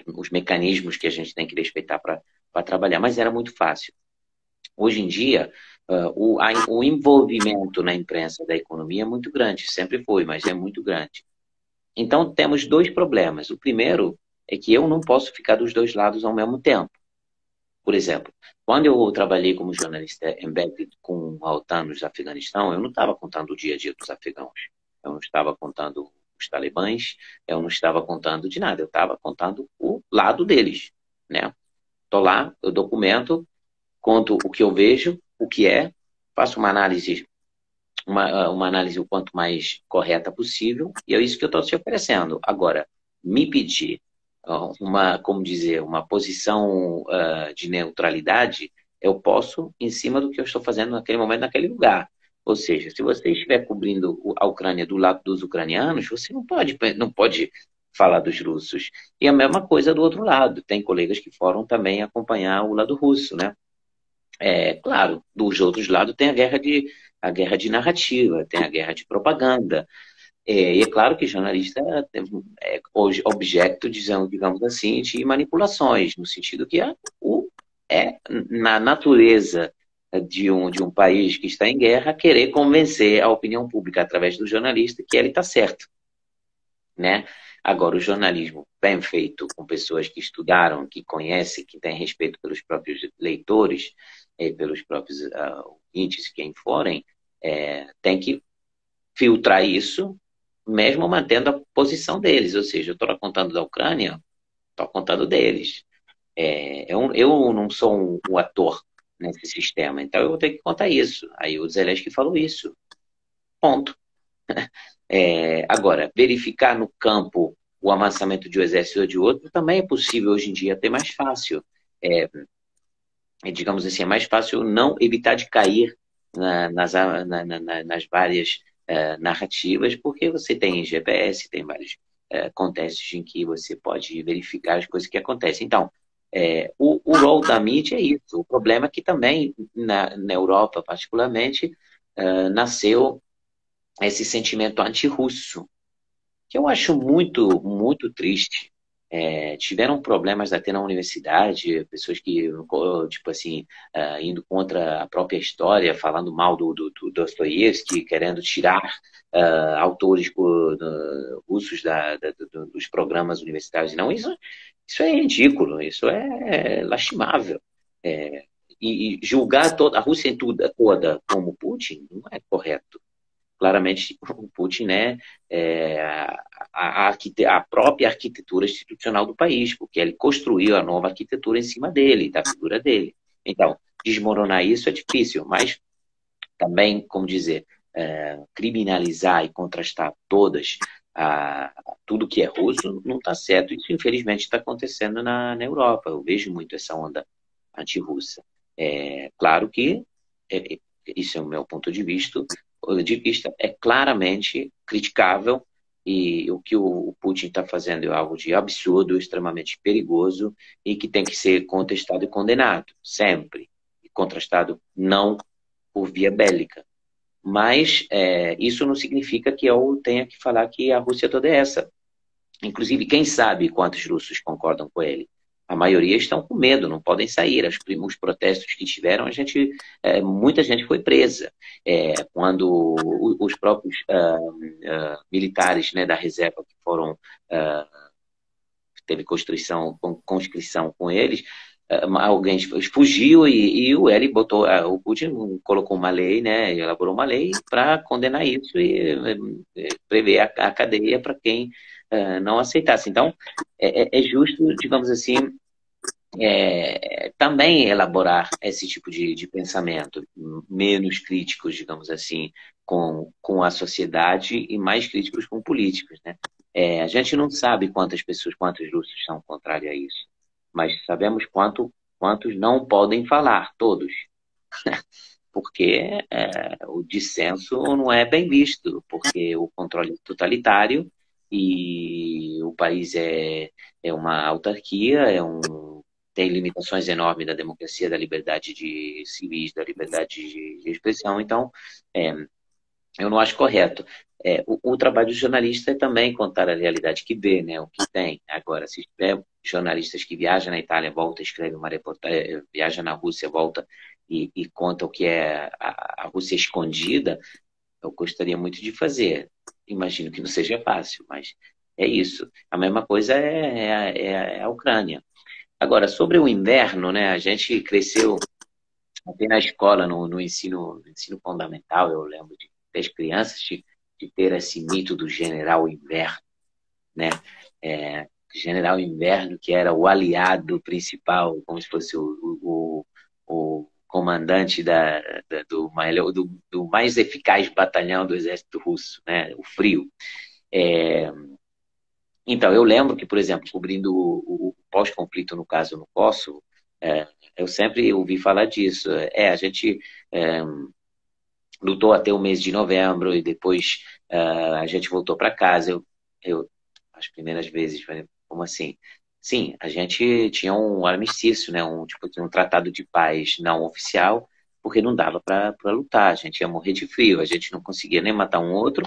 os mecanismos que a gente tem que respeitar para trabalhar, mas era muito fácil. Hoje em dia, o envolvimento na imprensa da economia é muito grande, sempre foi, mas é muito grande. Então, temos dois problemas. O primeiro é que eu não posso ficar dos dois lados ao mesmo tempo. Por exemplo, quando eu trabalhei como jornalista embedded com a OTAN no Afeganistão, eu não estava contando o dia a dia dos afegãos. Eu não estava contando os talibãs, eu não estava contando de nada. Eu estava contando o lado deles, né? Estou lá, eu documento, conto o que eu vejo, o que é, faço uma análise o quanto mais correta possível, e é isso que eu estou te oferecendo. Agora, me pedir como dizer, uma posição de neutralidade, eu posso em cima do que eu estou fazendo naquele momento, naquele lugar. Ou seja, se você estiver cobrindo a Ucrânia do lado dos ucranianos, você não pode falar dos russos. E a mesma coisa do outro lado. Tem colegas que foram também acompanhar o lado russo, né? Claro, dos outros lados tem a guerra de narrativa, tem a guerra de propaganda. E é claro que jornalista é hoje objeto, digamos assim, de manipulações, no sentido que é na natureza de um país que está em guerra querer convencer a opinião pública através do jornalista que ele está certo, né? Agora, o jornalismo bem feito com pessoas que estudaram, que conhecem, que têm respeito pelos próprios leitores, pelos próprios ouvintes, quem forem, tem que filtrar isso, mesmo mantendo a posição deles. Ou seja, eu estou contando da Ucrânia, estou contando deles. Eu não sou um ator nesse sistema, então eu vou ter que contar isso. Aí o Zelensky falou isso. Ponto. Agora, verificar no campo o avançamento de um exército ou de outro também é possível hoje em dia, até mais fácil. Digamos assim, é mais fácil não evitar de cair nas várias narrativas, porque você tem GPS, tem vários contextos em que você pode verificar as coisas que acontecem. Então, o rol da mídia é isso. O problema é que também, na Europa particularmente, nasceu esse sentimento anti-russo, que eu acho muito, muito triste. Tiveram problemas até na universidade, pessoas que, tipo assim, indo contra a própria história, falando mal do Dostoiévski, querendo tirar autores russos dos programas universitários. Não, isso é ridículo, isso é lastimável. E julgar toda a Rússia toda como Putin não é correto. Claramente, o Putin a própria arquitetura institucional do país, porque ele construiu a nova arquitetura em cima dele, da figura dele. Então, desmoronar isso é difícil, mas também, como dizer, criminalizar e contrastar tudo que é russo não está certo. Isso, infelizmente, está acontecendo na Europa. Eu vejo muito essa onda anti-russa. Claro que, isso é o meu ponto de vista, é claramente criticável, e o que o Putin está fazendo é algo de absurdo, extremamente perigoso, e que tem que ser contestado e condenado, sempre. E contrastado não por via bélica. Mas isso não significa que eu tenha que falar que a Rússia toda é essa. Inclusive, quem sabe quantos russos concordam com ele? A maioria estão com medo, não podem sair. Os protestos que tiveram, muita gente foi presa. Quando os próprios militares, né, da reserva que foram teve conscrição com eles, alguém fugiu e o Putin colocou uma lei, né, elaborou uma lei para condenar isso e prever a cadeia para quem não aceitasse. Então, é justo, digamos assim, também elaborar esse tipo de pensamento, menos críticos, digamos assim, com a sociedade e mais críticos com políticos, né? A gente não sabe quantas pessoas, quantos russos são contrários a isso, mas sabemos quantos não podem falar, todos, porque o dissenso não é bem visto, porque o controle é totalitário e o país é uma autarquia, tem limitações enormes da democracia, da liberdade de civis, da liberdade de expressão, então é, eu não acho correto. O trabalho do jornalista é também contar a realidade que vê, né, o que tem. Agora, se tiver jornalistas que viajam na Itália, volta, escreve uma reportagem, viaja na Rússia, volta e conta o que é a Rússia escondida, eu gostaria muito de fazer. Imagino que não seja fácil, mas é isso. A mesma coisa é a Ucrânia. Agora, sobre o inverno, né, a gente cresceu até na escola, no ensino fundamental, eu lembro das crianças de ter esse mito do general inverno, né? General Inverno, que era o aliado principal, como se fosse o comandante do mais eficaz batalhão do exército russo, né? O Frio. Então, eu lembro que, por exemplo, cobrindo o pós-conflito, no caso, no Kosovo, eu sempre ouvi falar disso. A gente lutou até o mês de novembro e depois a gente voltou para casa. Eu, as primeiras vezes, falei, como assim? Sim, a gente tinha um armistício, né? Um tratado de paz não oficial, porque não dava para lutar. A gente ia morrer de frio, a gente não conseguia nem matar um outro,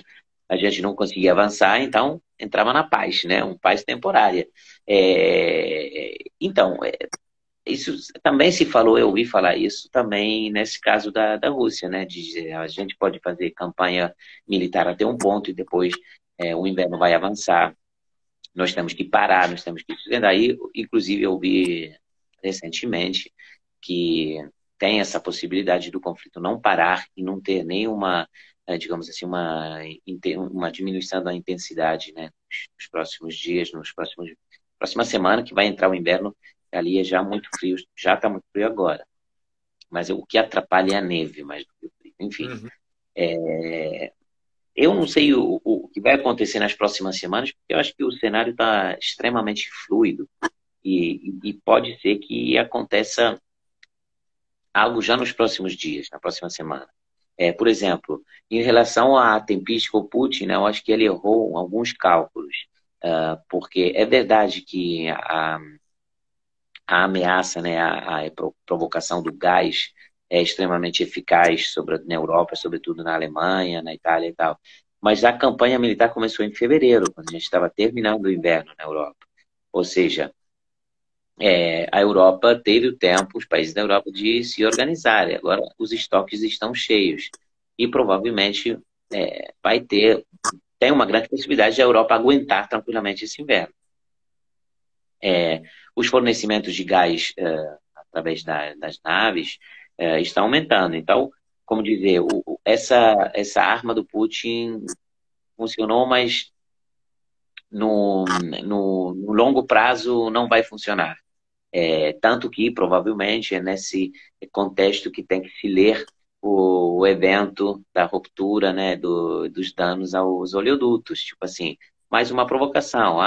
a gente não conseguia avançar, então entrava na paz, né? Uma paz temporária. Então, isso também se falou, eu ouvi falar isso também nesse caso da Rússia, né? De dizer, a gente pode fazer campanha militar até um ponto e depois o inverno vai avançar. Nós temos que parar, nós temos que... Daí, inclusive, eu vi recentemente que tem essa possibilidade do conflito não parar e não ter nenhuma, digamos assim, uma diminuição da intensidade, né? Nos próximos dias, próxima semana, que vai entrar o inverno, ali é já muito frio, já está muito frio agora. Mas o que atrapalha é a neve, mais do que o frio. Enfim, eu não sei o que vai acontecer nas próximas semanas, porque eu acho que o cenário está extremamente fluido e pode ser que aconteça algo já nos próximos dias, na próxima semana. Por exemplo, em relação à tempística ou Putin, né, eu acho que ele errou alguns cálculos, porque é verdade que a ameaça, né, a provocação do gás é extremamente eficaz na Europa, sobretudo na Alemanha, na Itália e tal. Mas a campanha militar começou em fevereiro, quando a gente estava terminando o inverno na Europa. Ou seja, a Europa teve o tempo, os países da Europa, de se organizarem. Agora os estoques estão cheios. E provavelmente tem uma grande possibilidade de a Europa aguentar tranquilamente esse inverno. Os fornecimentos de gás através das naves estão aumentando. Então, como dizer, essa arma do Putin funcionou, mas no longo prazo não vai funcionar. Tanto que, provavelmente, é nesse contexto que tem que se ler o evento da ruptura, né, dos danos aos oleodutos. Tipo assim, mais uma provocação.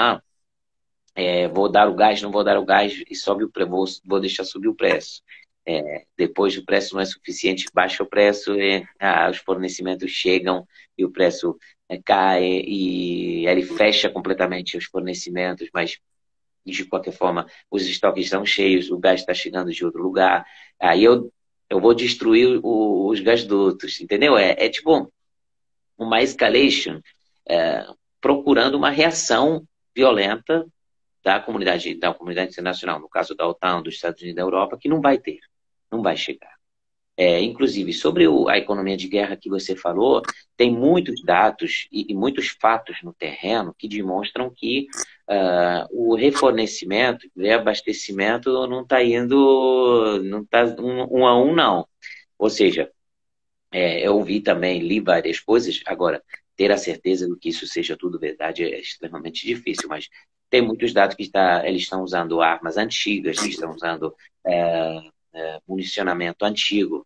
Vou dar o gás, não vou dar o gás e sobe o preço, vou deixar subir o preço. Depois o preço não é suficiente, baixa o preço, os fornecimentos chegam e o preço cai e ele fecha completamente os fornecimentos, mas de qualquer forma os estoques estão cheios, o gás está chegando de outro lugar, aí eu vou destruir os gasdutos, entendeu? Tipo uma escalation, procurando uma reação violenta da comunidade internacional, no caso da OTAN, dos Estados Unidos e da Europa, que não vai ter, não vai chegar. Inclusive, sobre a economia de guerra que você falou, tem muitos dados e muitos fatos no terreno que demonstram que o refornecimento, o reabastecimento não está indo, não está um a um, não. Ou seja, eu vi também, li várias coisas, agora, ter a certeza de que isso seja tudo verdade é extremamente difícil, mas tem muitos dados que eles estão usando armas antigas, que estão usando municionamento antigo.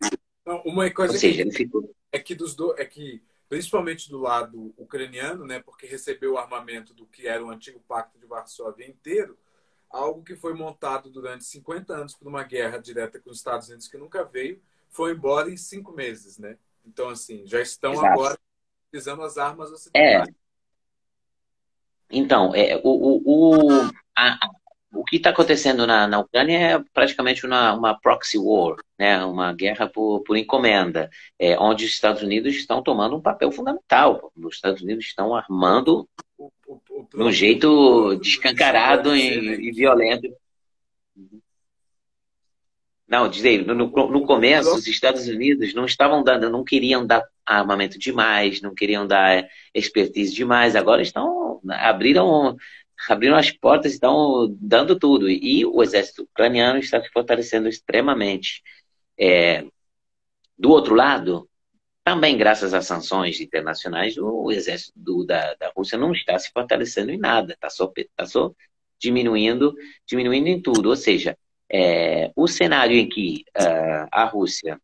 Uma coisa Ou seja, ele ficou... é que principalmente do lado ucraniano, né, porque recebeu o armamento do que era o antigo Pacto de Varsóvia inteiro, algo que foi montado durante 50 anos por uma guerra direta com os Estados Unidos que nunca veio, foi embora em 5 meses, né? Então, assim, já estão Exato. agora utilizando as armas É, ocidentais. então, o que está acontecendo na Ucrânia é praticamente uma proxy war, né? Uma guerra por encomenda, onde os Estados Unidos estão tomando um papel fundamental. Os Estados Unidos estão armando O de um próprio jeito Trump chegou a descancarado dizer, né, e que violento. Não, dizer, no começo, os Estados Unidos não estavam dando, não queriam dar armamento demais, não queriam dar expertise demais. Agora abriram as portas, estão dando tudo. E o exército ucraniano está se fortalecendo extremamente. Do outro lado, também graças às sanções internacionais, o exército da Rússia não está se fortalecendo em nada, está só diminuindo, diminuindo em tudo. Ou seja, o cenário em que a Rússia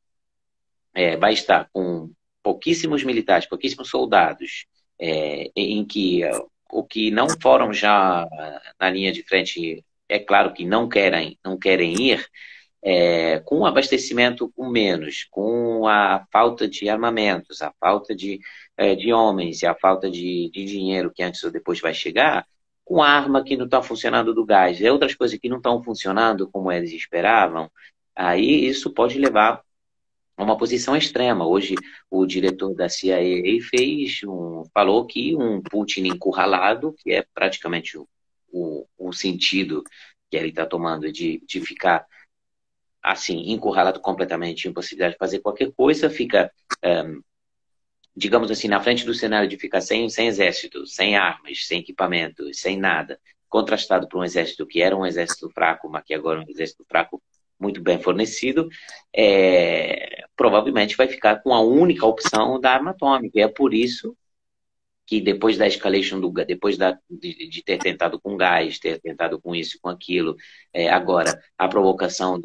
vai estar com pouquíssimos militares, pouquíssimos soldados, em que o que não foram já na linha de frente, é claro que não querem ir, com o abastecimento com menos, com a falta de armamentos, a falta de homens e a falta de dinheiro que antes ou depois vai chegar, com arma que não está funcionando do gás e outras coisas que não estão funcionando como eles esperavam, aí isso pode levar a uma posição extrema. Hoje, o diretor da CIA falou que um Putin encurralado, que é praticamente o sentido que ele está tomando de ficar assim, encurralado completamente, impossibilidade de fazer qualquer coisa, fica, digamos assim, na frente do cenário de ficar sem exército, sem armas, sem equipamentos, sem nada, contrastado por um exército que era um exército fraco, mas que agora é um exército fraco muito bem fornecido, provavelmente vai ficar com a única opção da arma atômica. E é por isso que depois da escalation depois de ter tentado com gás, ter tentado com isso, com aquilo, agora a provocação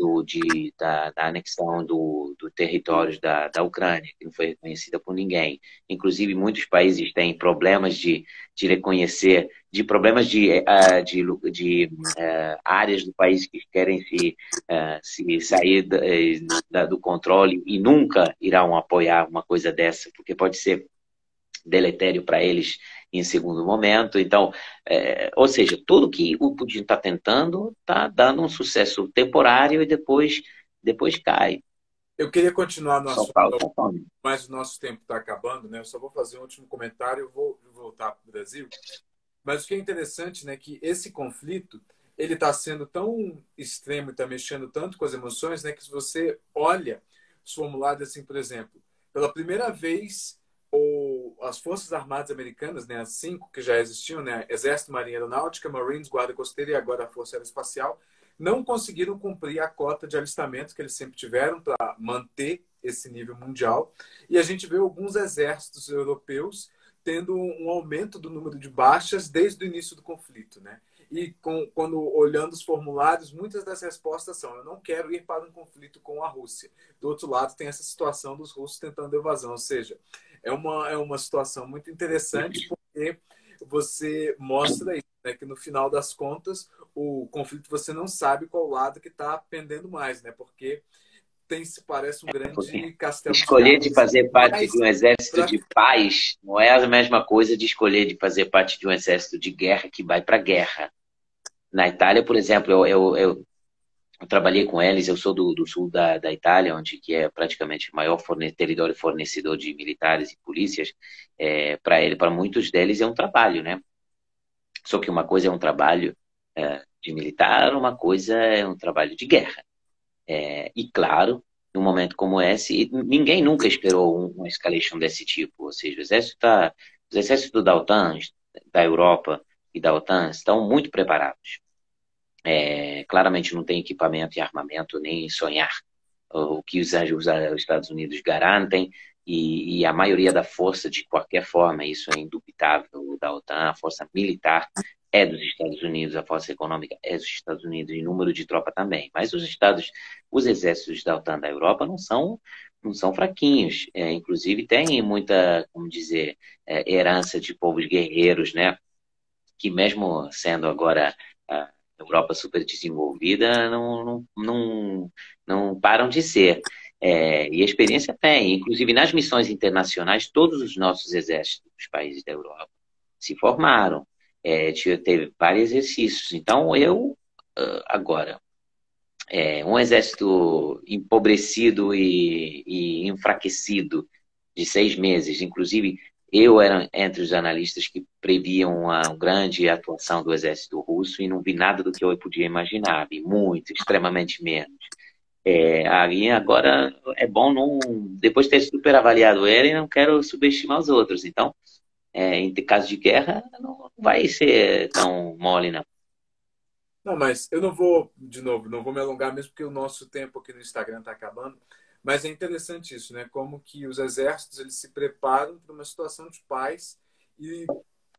da anexão do territórios da Ucrânia, que não foi reconhecida por ninguém. Inclusive, muitos países têm problemas de reconhecer, de problemas de áreas do país que querem se sair do controle e nunca irão apoiar uma coisa dessa, porque pode ser deletério para eles em segundo momento. Então, ou seja, tudo que o Putin está tentando está dando um sucesso temporário e depois cai. eu queria continuar no Só assunto, falta fome. mas o nosso tempo está acabando, né? Eu só vou fazer um último comentário e vou voltar para o Brasil. Mas o que é interessante, né, que esse conflito ele está sendo tão extremo e está mexendo tanto com as emoções, né, que se você olha os formulários assim, por exemplo, pela primeira vez as Forças Armadas Americanas, né, as 5 que já existiam, né, Exército, Marinha Aeronáutica, Marines, Guarda Costeira e agora a Força Aeroespacial, não conseguiram cumprir a cota de alistamento que eles sempre tiveram para manter esse nível mundial. E a gente vê alguns exércitos europeus tendo um aumento do número de baixas desde o início do conflito, né? E quando olhando os formulários, muitas das respostas são: eu não quero ir para um conflito com a Rússia. Do outro lado, tem essa situação dos russos tentando evasão. Ou seja, é uma situação muito interessante porque você mostra isso, né? Que no final das contas, o conflito você não sabe qual lado que está pendendo mais, né? Porque parece um Porque grande castelo de escolher de cartas. fazer parte Mas, de um exército pra, de paz não é a mesma coisa de escolher de fazer parte de um exército de guerra que vai para a guerra. Na Itália, por exemplo, eu trabalhei com eles, eu sou do sul da Itália, onde que é praticamente o maior território fornecedor de militares e polícias. Para muitos deles é um trabalho, né? Só que uma coisa é um trabalho de militar, uma coisa é um trabalho de guerra. E claro, num momento como esse, ninguém nunca esperou uma escalation desse tipo. Ou seja, os exércitos da OTAN, da Europa e da OTAN estão muito preparados. Claramente não tem equipamento e armamento nem sonhar o que os Estados Unidos garantem, e a maioria da força, de qualquer forma, isso é indubitável, da OTAN, a força militar é dos Estados Unidos, a força econômica é dos Estados Unidos e número de tropa também. Mas os exércitos da OTAN da Europa não são fraquinhos. Inclusive tem muita, como dizer, herança de povos guerreiros, né? Que mesmo sendo agora a Europa super desenvolvida, não param de ser. E a experiência tem, inclusive nas missões internacionais, todos os nossos exércitos dos países da Europa se formaram. Teve vários exercícios. Então, agora, um exército empobrecido e enfraquecido de 6 meses, inclusive eu era entre os analistas que previam uma grande atuação do exército russo e não vi nada do que eu podia imaginar, vi muito, extremamente menos. Aí agora é bom não, depois de ter super avaliado ele, não quero subestimar os outros. Então, em caso de guerra, não vai ser tão mole, não. Não, mas eu não vou, de novo, não vou me alongar mesmo porque o nosso tempo aqui no Instagram está acabando. Mas é interessante isso, né? Como que os exércitos eles se preparam para uma situação de paz. E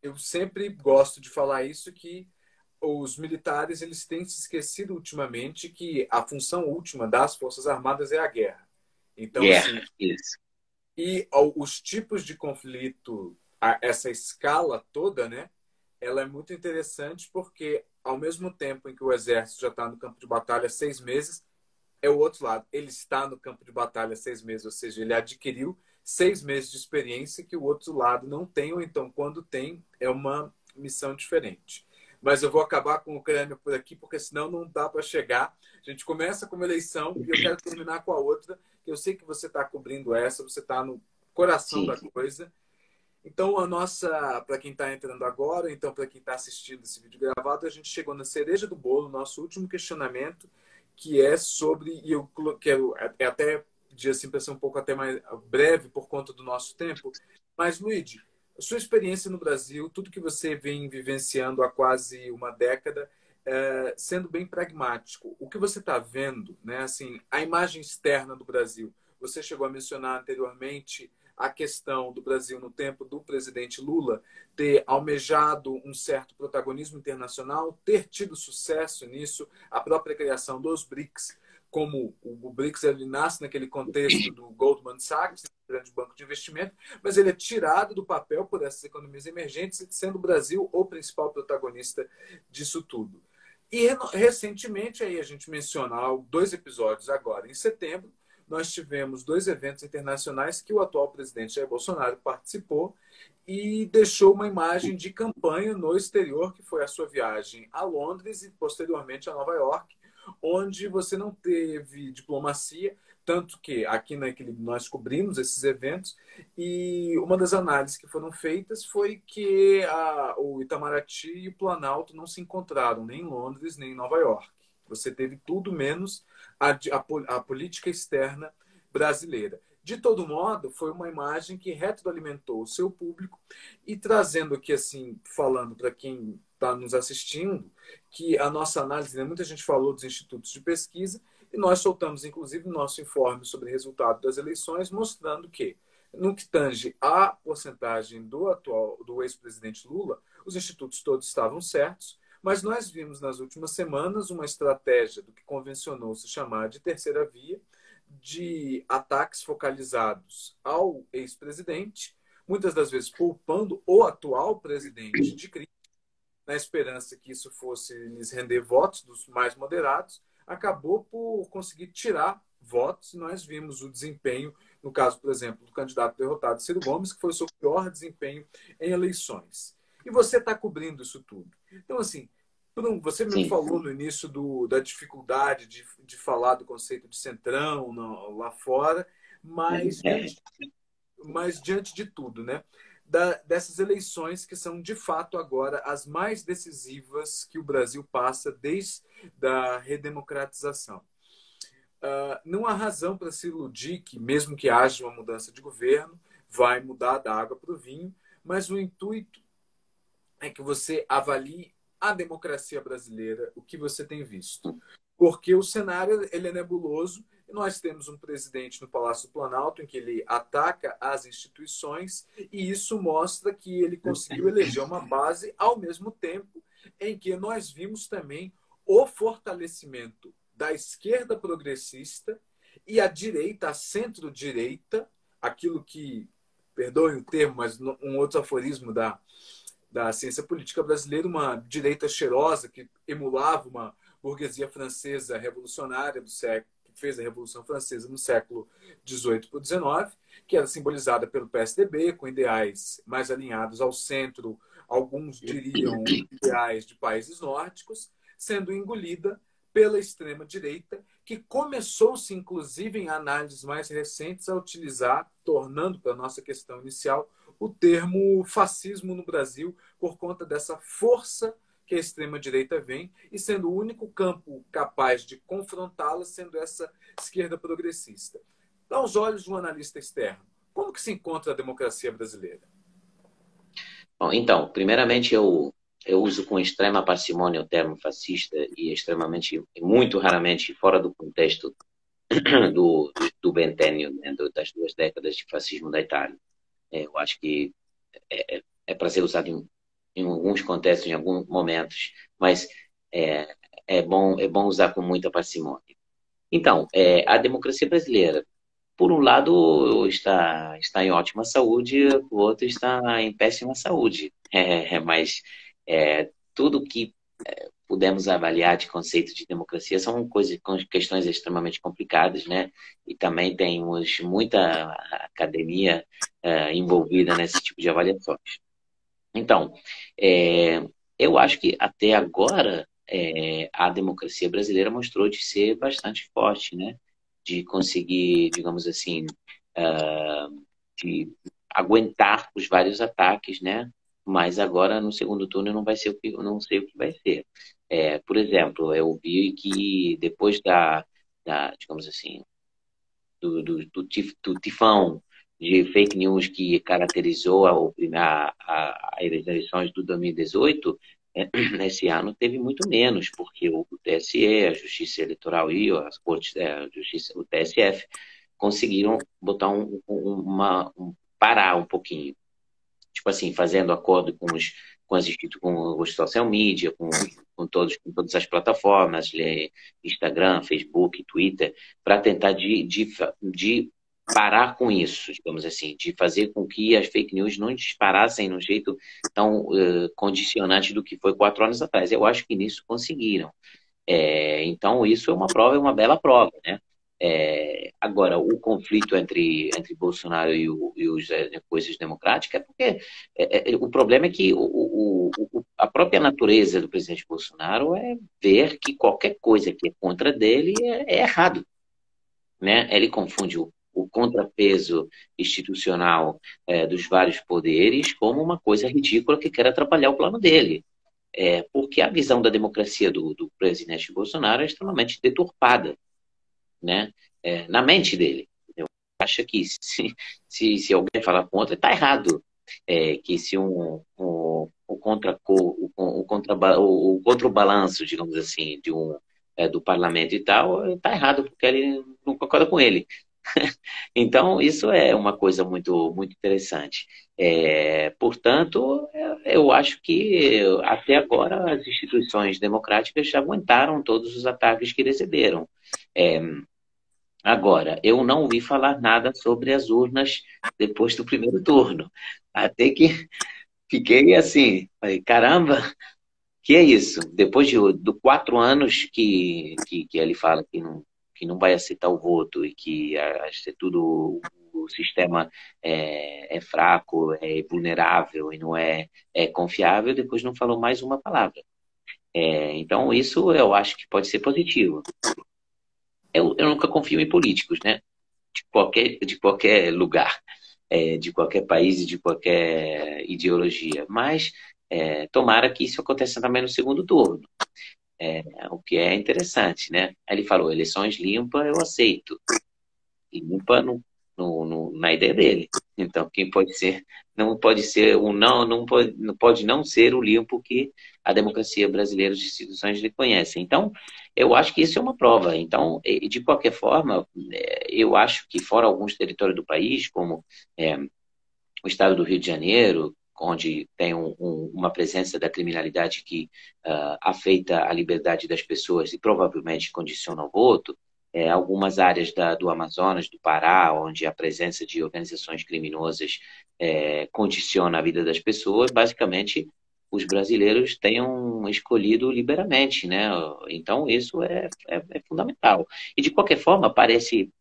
eu sempre gosto de falar isso, que os militares eles têm se esquecido ultimamente que a função última das Forças Armadas é a guerra. Então, assim, Guerra, isso. e os tipos de conflito, essa escala toda, né? Ela é muito interessante porque, ao mesmo tempo em que o exército já está no campo de batalha há 6 meses, é o outro lado. Ele está no campo de batalha há 6 meses, ou seja, ele adquiriu 6 meses de experiência que o outro lado não tem, ou então, quando tem, é uma missão diferente. Mas eu vou acabar com a Ucrânia por aqui, porque senão não dá para chegar. A gente começa com uma eleição e eu quero terminar com a outra, que eu sei que você está cobrindo essa, você está no coração Sim, da coisa. Então, a nossa, para quem está entrando agora, então para quem está assistindo esse vídeo gravado, a gente chegou na cereja do bolo, nosso último questionamento, que é sobre, e eu quero até de assim para ser um pouco até mais breve por conta do nosso tempo, mas Luigi, a sua experiência no Brasil, tudo que você vem vivenciando há quase uma década, sendo bem pragmático, o que você está vendo, né? Assim, a imagem externa do Brasil. Você chegou a mencionar anteriormente a questão do Brasil no tempo do presidente Lula ter almejado um certo protagonismo internacional, ter tido sucesso nisso, a própria criação dos BRICS, como o BRICS ele nasce naquele contexto do Goldman Sachs, grande banco de investimento, mas ele é tirado do papel por essas economias emergentes, sendo o Brasil o principal protagonista disso tudo. E recentemente, aí a gente menciona 2 episódios agora, em setembro, nós tivemos 2 eventos internacionais que o atual presidente Jair Bolsonaro participou e deixou uma imagem de campanha no exterior, que foi a sua viagem a Londres e posteriormente a Nova York, onde você não teve diplomacia, tanto que aqui na Equilíbrio nós cobrimos esses eventos e uma das análises que foram feitas foi que o Itamaraty e o Planalto não se encontraram nem em Londres nem em Nova York. Você teve tudo menos a política externa brasileira. De todo modo, foi uma imagem que retroalimentou o seu público e trazendo aqui, assim, falando para quem está nos assistindo, que a nossa análise, né, muita gente falou dos institutos de pesquisa e nós soltamos, inclusive, nosso informe sobre o resultado das eleições, mostrando que, no que tange a porcentagem do ex-presidente Lula, os institutos todos estavam certos, mas nós vimos nas últimas semanas uma estratégia do que convencionou se chamar de terceira via, de ataques focalizados ao ex-presidente, muitas das vezes poupando o atual presidente de crime, na esperança que isso fosse lhes render votos dos mais moderados, acabou por conseguir tirar votos. E nós vimos o desempenho, no caso, por exemplo, do candidato derrotado, Ciro Gomes, que foi o seu pior desempenho em eleições. E você está cobrindo isso tudo. Então, assim, você me sim, falou no início da dificuldade de falar do conceito de centrão lá fora, mas é, diante de tudo, né? Dessas eleições que são, de fato, agora as mais decisivas que o Brasil passa desde a redemocratização. Não há razão para se iludir que, mesmo que haja uma mudança de governo, vai mudar da água para o vinho, mas o intuito é que você avalie a democracia brasileira, o que você tem visto. Porque o cenário ele é nebuloso e nós temos um presidente no Palácio do Planalto em que ele ataca as instituições e isso mostra que ele conseguiu eleger uma base ao mesmo tempo em que nós vimos também o fortalecimento da esquerda progressista e a direita, a centro-direita, aquilo que, perdoem o termo, mas um outro aforismo da ciência política brasileira, uma direita cheirosa que emulava uma burguesia francesa revolucionária do século, que fez a Revolução Francesa no século XVIII para o XIX, que era simbolizada pelo PSDB, com ideais mais alinhados ao centro, alguns diriam ideais de países nórdicos, sendo engolida pela extrema-direita, que começou-se, inclusive, em análises mais recentes, a utilizar, tornando, para a nossa questão inicial, o termo fascismo no Brasil, por conta dessa força que a extrema-direita vem, e sendo o único campo capaz de confrontá-la, sendo essa esquerda progressista. Aos olhos de um analista externo, como que se encontra a democracia brasileira? Bom, então, primeiramente eu uso com extrema parcimônia o termo fascista e extremamente, muito raramente, fora do contexto do Bentênio, né, das 2 décadas de fascismo da Itália. Eu acho que é para ser usado em alguns contextos, em alguns momentos, mas é bom usar com muita parcimônia. Então, a democracia brasileira, por um lado, está em ótima saúde, o outro está em péssima saúde. Mas tudo que pudemos avaliar de conceito de democracia são questões extremamente complicadas, né? E também temos muita academia envolvida nesse tipo de avaliações. Então, eu acho que até agora a democracia brasileira mostrou de ser bastante forte, né? De conseguir, digamos assim, de aguentar os vários ataques, né? Mas agora no segundo turno não vai ser eu não sei o que vai ser. Por exemplo, eu vi que depois digamos assim, do tifão de fake news que caracterizou as eleições do 2018, nesse ano teve muito menos, porque o TSE, a Justiça Eleitoral e as cortes, o TSF, conseguiram botar parar um pouquinho. Tipo assim, fazendo acordo com o social media, com todas as plataformas, Instagram, Facebook, Twitter, para tentar de parar com isso, digamos assim, de fazer com que as fake news não disparassem no jeito tão condicionante do que foi 4 anos atrás. Eu acho que nisso conseguiram. Então, isso é uma bela prova, né? Agora, o conflito entre Bolsonaro e os coisas democráticas é porque o problema é que a própria natureza do presidente Bolsonaro é ver que qualquer coisa que é contra dele é errado, né? Ele confunde o contrapeso institucional dos vários poderes como uma coisa ridícula que quer atrapalhar o plano dele. Porque a visão da democracia do presidente Bolsonaro é extremamente deturpada, né? Na mente dele. Eu acho que se alguém falar contra, está errado. Que se o contrabalanço, digamos assim, do parlamento e tal, está errado, porque ele não concorda com ele. Então, isso é uma coisa muito, muito interessante. Portanto, eu acho que até agora as instituições democráticas já aguentaram todos os ataques que receberam. Agora, eu não ouvi falar nada sobre as urnas depois do primeiro turno. Até que fiquei assim, falei, caramba, que é isso? Depois de 4 anos que ele fala que não vai aceitar o voto e que tudo o sistema é fraco, é vulnerável e não é confiável, depois não falou mais uma palavra. Então, isso eu acho que pode ser positivo. Eu nunca confio em políticos, né? De qualquer lugar, de qualquer país e de qualquer ideologia. Mas tomara que isso aconteça também no segundo turno. O que é interessante, né? Aí ele falou, eleições limpas eu aceito. E limpa na ideia dele. Então, quem pode ser, não pode ser não pode não ser o limpo que a democracia brasileira, as instituições reconhecem. Então, eu acho que isso é uma prova. Então, de qualquer forma, eu acho que fora alguns territórios do país, como o estado do Rio de Janeiro, onde tem uma presença da criminalidade que afeta a liberdade das pessoas e provavelmente condiciona o voto, algumas áreas do Amazonas, do Pará, onde a presença de organizações criminosas condiciona a vida das pessoas, basicamente os brasileiros tenham escolhido liberamente, né? Então isso é fundamental. E de qualquer forma, parece,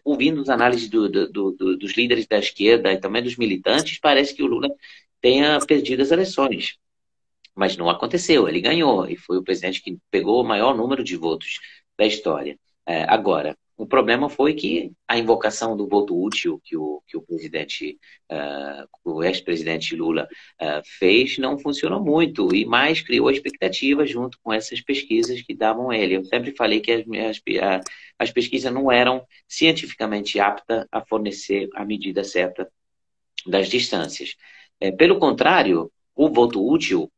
ouvindo as análises dos líderes da esquerda e também dos militantes, parece que o Lula tenha perdido as eleições. Mas não aconteceu, ele ganhou e foi o presidente que pegou o maior número de votos da história. Agora, o problema foi que a invocação do voto útil que o presidente, o ex-presidente Lula fez não funcionou muito e mais criou expectativa junto com essas pesquisas que davam a ele. Eu sempre falei que as pesquisas não eram cientificamente aptas a fornecer a medida certa das distâncias. Pelo contrário, o voto útil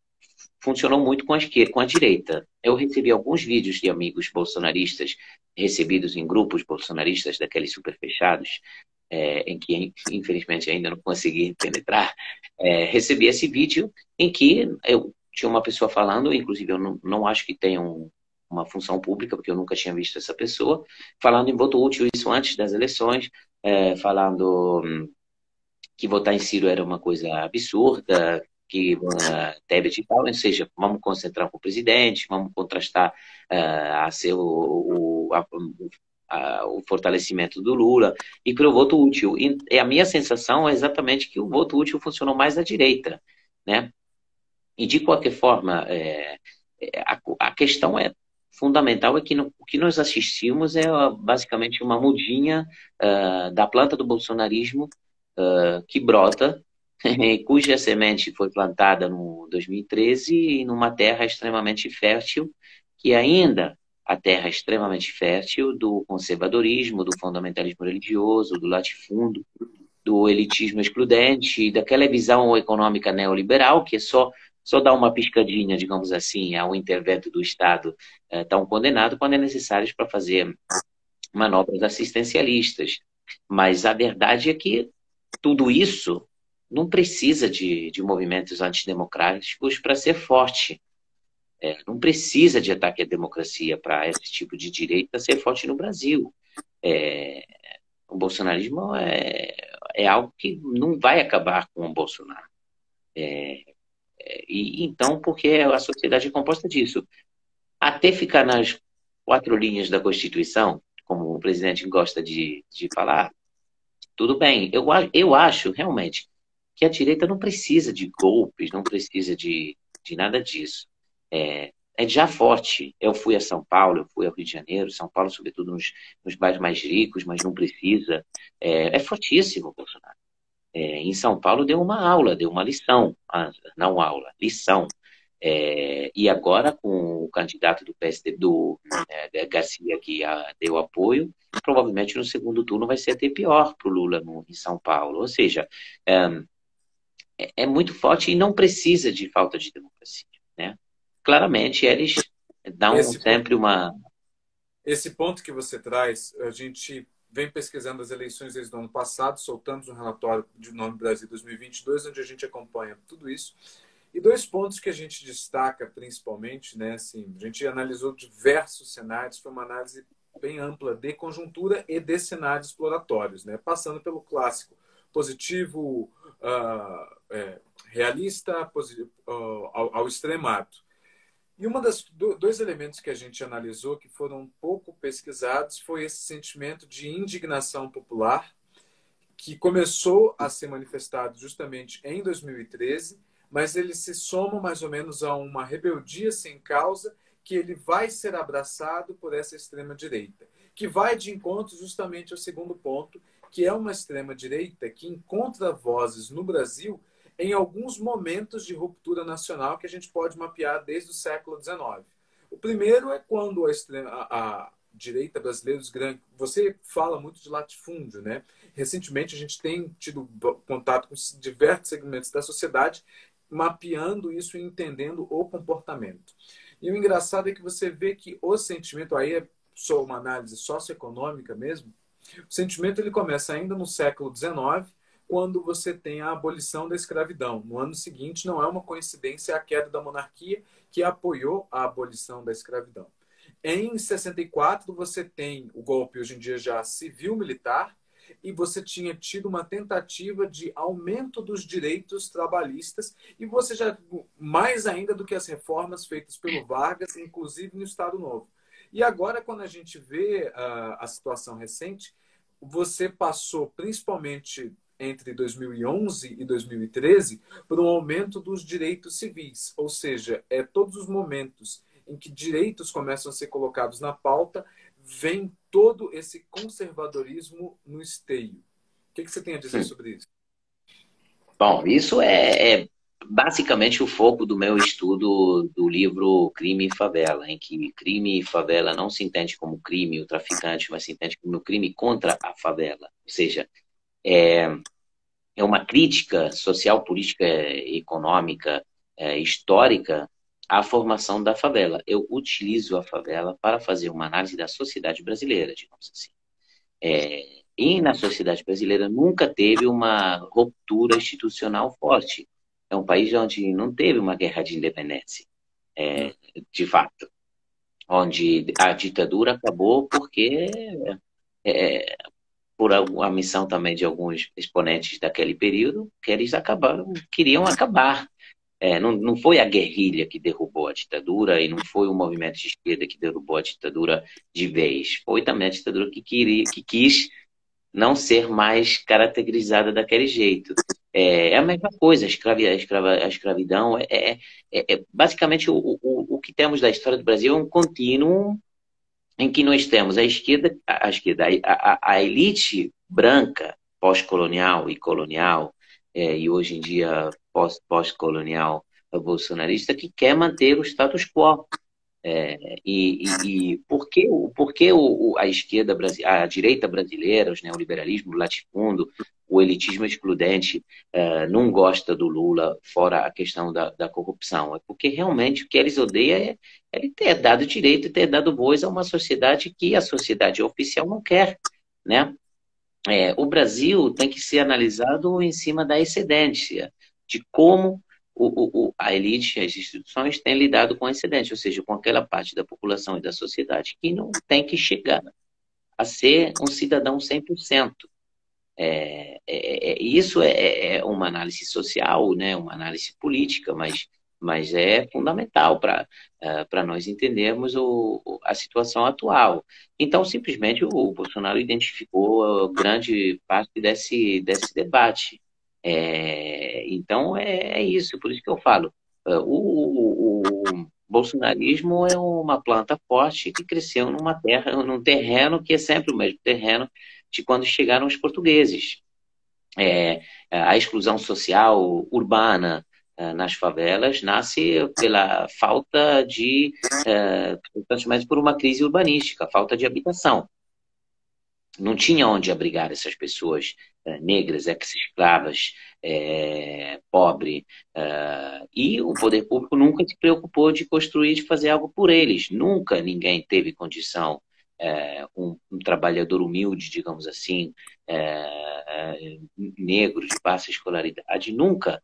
funcionou muito com a direita. Eu recebi alguns vídeos de amigos bolsonaristas, recebidos em grupos bolsonaristas, daqueles super fechados, em que, infelizmente, ainda não consegui penetrar. Recebi esse vídeo em que eu tinha uma pessoa falando, inclusive eu não acho que tenha uma função pública, porque eu nunca tinha visto essa pessoa, falando em voto útil, isso antes das eleições, falando que votar em Ciro era uma coisa absurda, que Tebet e tal, ou seja, vamos concentrar com o presidente, vamos contrastar o fortalecimento do Lula e pelo voto útil. E a minha sensação é exatamente que o voto útil funcionou mais à direita, né? E de qualquer forma, a questão fundamental é que o que nós assistimos é basicamente uma mudinha da planta do bolsonarismo que brota, cuja semente foi plantada no 2013 e numa terra extremamente fértil, que ainda a terra extremamente fértil do conservadorismo, do fundamentalismo religioso, do latifúndio, do elitismo excludente, daquela visão econômica neoliberal que é só dar uma piscadinha, digamos assim, ao intervento do Estado tão condenado quando é necessário para fazer manobras assistencialistas. Mas a verdade é que tudo isso não precisa de movimentos antidemocráticos para ser forte. Não precisa de ataque à democracia para esse tipo de direita ser forte no Brasil. O bolsonarismo é algo que não vai acabar com o Bolsonaro. E então, porque a sociedade é composta disso. Até ficar nas 4 linhas da Constituição, como o presidente gosta de falar, tudo bem. Eu acho, realmente, que a direita não precisa de golpes, não precisa de nada disso. É já forte. Eu fui a São Paulo, eu fui ao Rio de Janeiro, São Paulo, sobretudo nos bairros mais ricos, mas não precisa. É fortíssimo o Bolsonaro. Em São Paulo deu uma aula, deu uma lição. Não aula, lição. E agora, com o candidato do PSD, do Garcia, que deu apoio, provavelmente no segundo turno vai ser até pior para o Lula em São Paulo. Ou seja, é muito forte e não precisa de falta de democracia, né? Claramente, eles dão sempre uma... Esse ponto que você traz, a gente vem pesquisando as eleições desde o ano passado, soltamos um relatório de Nome Brasil 2022, onde a gente acompanha tudo isso. E 2 pontos que a gente destaca principalmente, né? Assim, a gente analisou diversos cenários, foi uma análise bem ampla de conjuntura e de cenários exploratórios, né? Passando pelo clássico positivo, realista, ao extremado. E uma das 2 elementos que a gente analisou que foram pouco pesquisados foi esse sentimento de indignação popular que começou a ser manifestado justamente em 2013, mas ele se soma mais ou menos a uma rebeldia sem causa que ele vai ser abraçado por essa extrema-direita, que vai de encontro justamente ao segundo ponto, que é uma extrema-direita que encontra vozes no Brasil em alguns momentos de ruptura nacional que a gente pode mapear desde o século XIX. O primeiro é quando a direita brasileira, você fala muito de latifúndio, né? Recentemente a gente tem tido contato com diversos segmentos da sociedade, mapeando isso e entendendo o comportamento. E o engraçado é que você vê que o sentimento, aí é só uma análise socioeconômica mesmo, o sentimento ele começa ainda no século XIX, quando você tem a abolição da escravidão. No ano seguinte, não é uma coincidência a queda da monarquia, que apoiou a abolição da escravidão. Em 64, você tem o golpe, hoje em dia já civil-militar, e você tinha tido uma tentativa de aumento dos direitos trabalhistas, e você já, mais ainda do que as reformas feitas pelo Vargas, inclusive no Estado Novo. E agora, quando a gente vê a situação recente, você passou, principalmente entre 2011 e 2013, por um aumento dos direitos civis, ou seja, todos os momentos em que direitos começam a ser colocados na pauta, vem todo esse conservadorismo no esteio. O que você tem a dizer sobre isso? Bom, isso é basicamente o foco do meu estudo do livro Crime e Favela, em que crime e favela não se entende como crime, o traficante, mas se entende como crime contra a favela. Ou seja, é uma crítica social, política, econômica, histórica à formação da favela. Eu utilizo a favela para fazer uma análise da sociedade brasileira, digamos assim. E na sociedade brasileira nunca teve uma ruptura institucional forte. É um país onde não teve uma guerra de independência, de fato. Onde a ditadura acabou porque, por a missão também de alguns exponentes daquele período, que eles queriam acabar. Não foi a guerrilha que derrubou a ditadura e não foi o movimento de esquerda que derrubou a ditadura de vez. Foi também a ditadura que quis não ser mais caracterizada daquele jeito. É a mesma coisa, a escravidão basicamente o que temos da história do Brasil é um contínuo em que nós temos a elite branca, pós-colonial e colonial, e hoje em dia pós-colonial bolsonarista, que quer manter o status quo. E por que a esquerda, a direita brasileira, os neoliberalismo, o latifundo, o elitismo excludente não gosta do Lula, fora a questão da corrupção? É porque realmente o que eles odeiam é ele ter dado direito e ter dado voz a uma sociedade que a sociedade oficial não quer, né? O Brasil tem que ser analisado em cima da excedência, de como a elite, as instituições têm lidado com a excedente, ou seja, com aquela parte da população e da sociedade que não tem que chegar a ser um cidadão 100%. Isso é uma análise social, né, uma análise política, mas é fundamental para nós entendermos a situação atual. Então, simplesmente, o Bolsonaro identificou grande parte desse debate. Então, é isso, por isso que eu falo. O bolsonarismo é uma planta forte que cresceu num terreno que é sempre o mesmo terreno de quando chegaram os portugueses. A exclusão social urbana nas favelas nasce pela falta mas por uma crise urbanística, falta de habitação. Não tinha onde abrigar essas pessoas negras, ex-escravas, pobres. E o poder público nunca se preocupou de construir, de fazer algo por eles. Nunca ninguém teve condição, um trabalhador humilde, digamos assim, negro de baixa escolaridade, nunca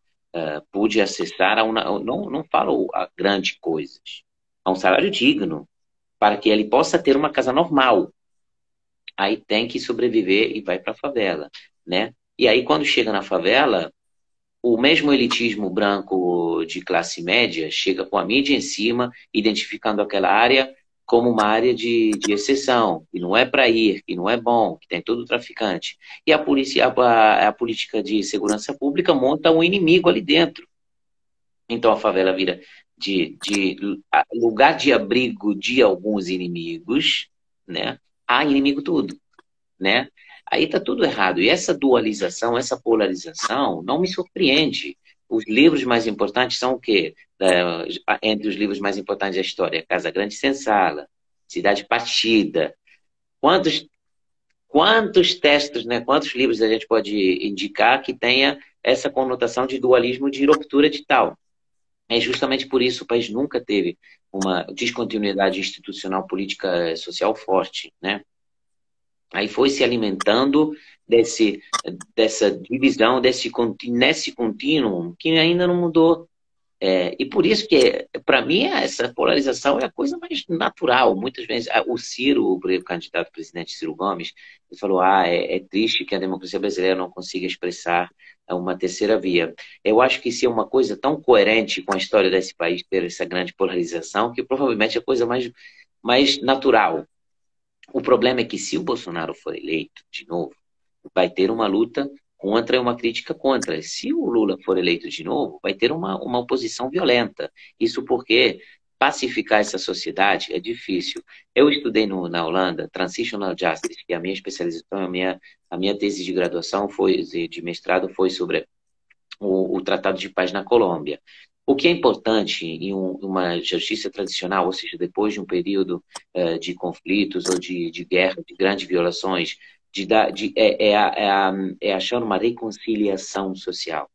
pude acessar, não falo a grandes coisas, a um salário digno, para que ele possa ter uma casa normal. Aí tem que sobreviver e vai para a favela, né? E aí, quando chega na favela, o mesmo elitismo branco de classe média chega com a mídia em cima, identificando aquela área como uma área de exceção, que não é para ir, que não é bom, que tem todo traficante. E a política de segurança pública monta um inimigo ali dentro. Então a favela vira de lugar de abrigo de alguns inimigos, né? Há inimigo tudo, né? Aí está tudo errado. E essa dualização, essa polarização, não me surpreende. Os livros mais importantes são o quê? Entre os livros mais importantes da história, Casa Grande Sem Sala, Cidade Partida. Quantos textos, né? Quantos livros a gente pode indicar que tenha essa conotação de dualismo, de ruptura de tal? É justamente por isso o país nunca teve uma descontinuidade institucional, política, social forte, né? Aí foi se alimentando dessa divisão, nesse contínuo que ainda não mudou. E por isso que, para mim, essa polarização é a coisa mais natural. Muitas vezes, o Ciro, o candidato presidente Ciro Gomes, ele falou: é triste que a democracia brasileira não consiga expressar uma terceira via. Eu acho que isso é uma coisa tão coerente com a história desse país, ter essa grande polarização, que provavelmente é a coisa mais natural. O problema é que, se o Bolsonaro for eleito de novo, vai ter uma luta contra e uma crítica contra. Se o Lula for eleito de novo, vai ter uma oposição violenta. Isso porque pacificar essa sociedade é difícil. Eu estudei na Holanda Transitional Justice, que é a minha especialização, a minha tese de graduação de mestrado foi sobre o Tratado de Paz na Colômbia. O que é importante em uma justiça tradicional, ou seja, depois de um período de conflitos ou de guerra, de grandes violações, achar uma reconciliação social.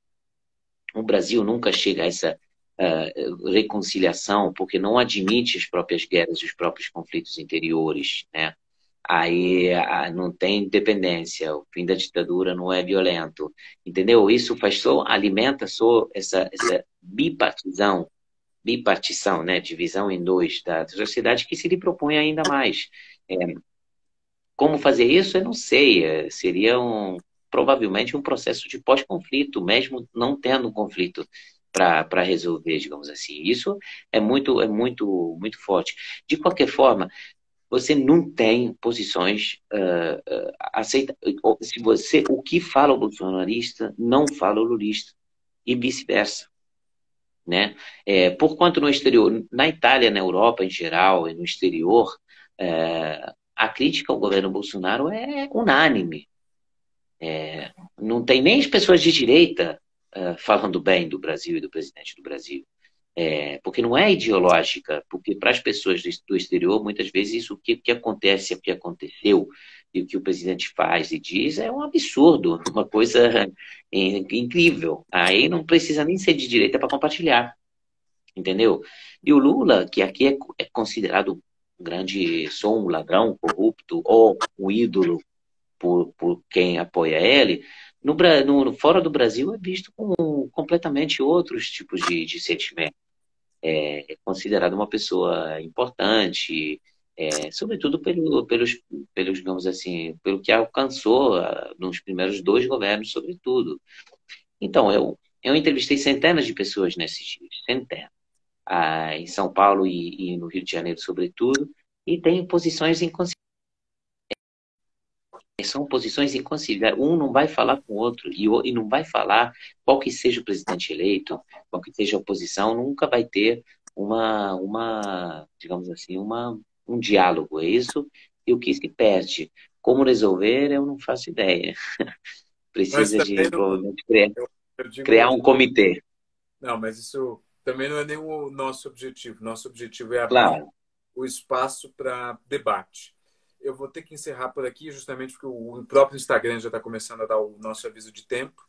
O Brasil nunca chega a essa reconciliação porque não admite as próprias guerras e os próprios conflitos interiores, né? Aí não tem independência, o fim da ditadura não é violento, entendeu? Isso alimenta essa bipartição, né? Divisão em dois da sociedade que se lhe propõe ainda mais. Como fazer isso, eu não sei. Seria provavelmente um processo de pós-conflito, mesmo não tendo um conflito para resolver, digamos assim. Isso é muito forte. De qualquer forma, você não tem posições aceita. O que fala o bolsonarista não fala o lulista e vice-versa, né? Porquanto no exterior, na Itália, na Europa em geral e no exterior, a crítica ao governo Bolsonaro é unânime. Não tem nem as pessoas de direita falando bem do Brasil e do presidente do Brasil. Porque não é ideológica, porque para as pessoas do exterior, muitas vezes, isso que acontece, o que aconteceu e o que o presidente faz e diz é um absurdo, uma coisa incrível. Aí não precisa nem ser de direita para compartilhar, entendeu? E o Lula, que aqui é considerado um ladrão corrupto ou um ídolo por quem apoia ele, fora do Brasil é visto com completamente outros tipos de sentimento. É considerado uma pessoa importante, sobretudo pelos, digamos assim, pelo que alcançou nos primeiros 2 governos, sobretudo. Então, eu entrevistei centenas de pessoas nesses dias, centenas, em São Paulo e no Rio de Janeiro, sobretudo, e tem posições inconciliáveis. São posições inconciliáveis. Um não vai falar com o outro e não vai falar, qual que seja o presidente eleito, qual que seja a oposição, nunca vai ter digamos assim, um diálogo. É isso e o que se perde. Como resolver, eu não faço ideia. Precisa de, provavelmente, criar um comitê. Não, mas isso também não é nem o nosso objetivo. Nosso objetivo é abrir Claro. o espaço para debate. Eu vou ter que encerrar por aqui, justamente porque o próprio Instagram já está começando a dar o nosso aviso de tempo.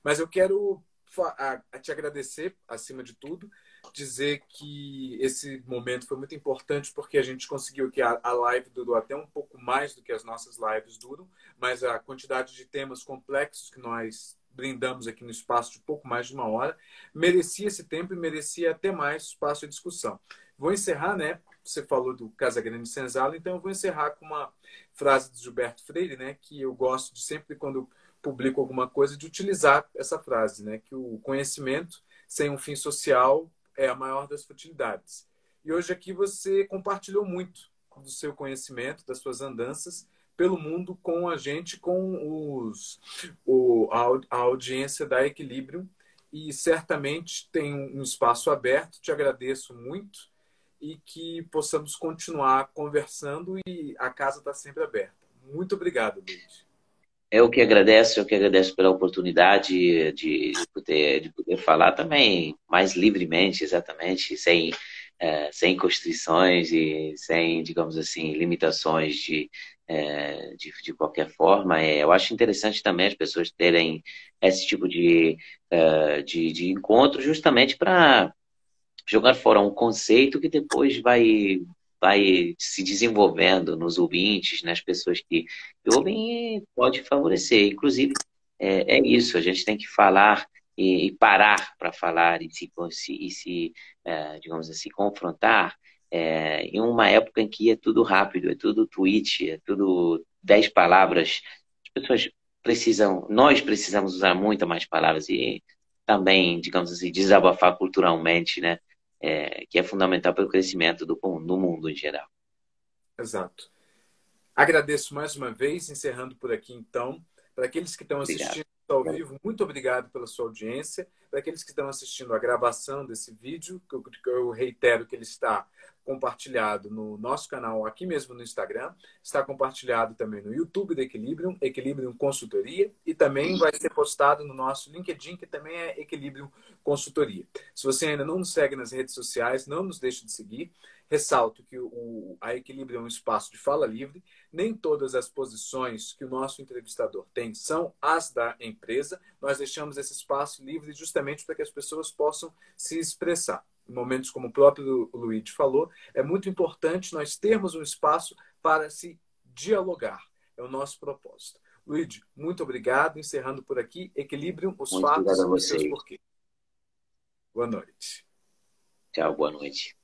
Mas eu quero te agradecer, acima de tudo, dizer que esse momento foi muito importante porque a gente conseguiu que a live durou até um pouco mais do que as nossas lives duram, mas a quantidade de temas complexos que nós brindamos aqui no espaço de pouco mais de 1 hora merecia esse tempo e merecia até mais espaço de discussão. Vou encerrar, né? Você falou do Casagrande Senzala, então eu vou encerrar com uma frase de Gilberto Freire, né? Que eu gosto de sempre, quando publico alguma coisa, de utilizar essa frase, né? Que o conhecimento sem um fim social é a maior das futilidades. E hoje aqui você compartilhou muito do seu conhecimento, das suas andanças pelo mundo com a gente, com a audiência da Equilíbrio, e certamente tem um espaço aberto. Te agradeço muito e que possamos continuar conversando, e a casa está sempre aberta. Muito obrigado, Luiz. Eu que agradeço pela oportunidade de poder falar também mais livremente, exatamente, sem constrições e sem, digamos assim, limitações de qualquer forma. Eu acho interessante também as pessoas terem esse tipo de encontro, justamente para jogar fora um conceito que depois vai vai se desenvolvendo nos ouvintes, nas pessoas que ouvem, e pode favorecer. Inclusive, é isso, a gente tem que falar e parar para falar digamos assim, confrontar em uma época em que é tudo rápido, é tudo tweet, é tudo 10 palavras. As pessoas nós precisamos usar muito mais palavras e também, digamos assim, desabafar culturalmente, né? Que é fundamental para o crescimento do mundo em geral. Exato. Agradeço mais uma vez, encerrando por aqui, então. Para aqueles que estão Obrigado. assistindo ao vivo, muito obrigado pela sua audiência. Para aqueles que estão assistindo a gravação desse vídeo, que eu reitero que ele está compartilhado no nosso canal aqui mesmo no Instagram, está compartilhado também no YouTube da Equilibrium, Equilibrium Consultoria, e também vai ser postado no nosso LinkedIn, que também é Equilibrium Consultoria. Se você ainda não nos segue nas redes sociais, não nos deixe de seguir. Ressalto que a Equilibrium é um espaço de fala livre. Nem todas as posições que o nosso entrevistador tem são as da empresa. Nós deixamos esse espaço livre justamente para que as pessoas possam se expressar. Em momentos como o próprio Luigi falou, é muito importante nós termos um espaço para se dialogar. É o nosso propósito. Luigi, muito obrigado. Encerrando por aqui, Equilibrium, os Muito obrigado fatos a e seus vocês. porquês. Boa noite. Tchau, boa noite.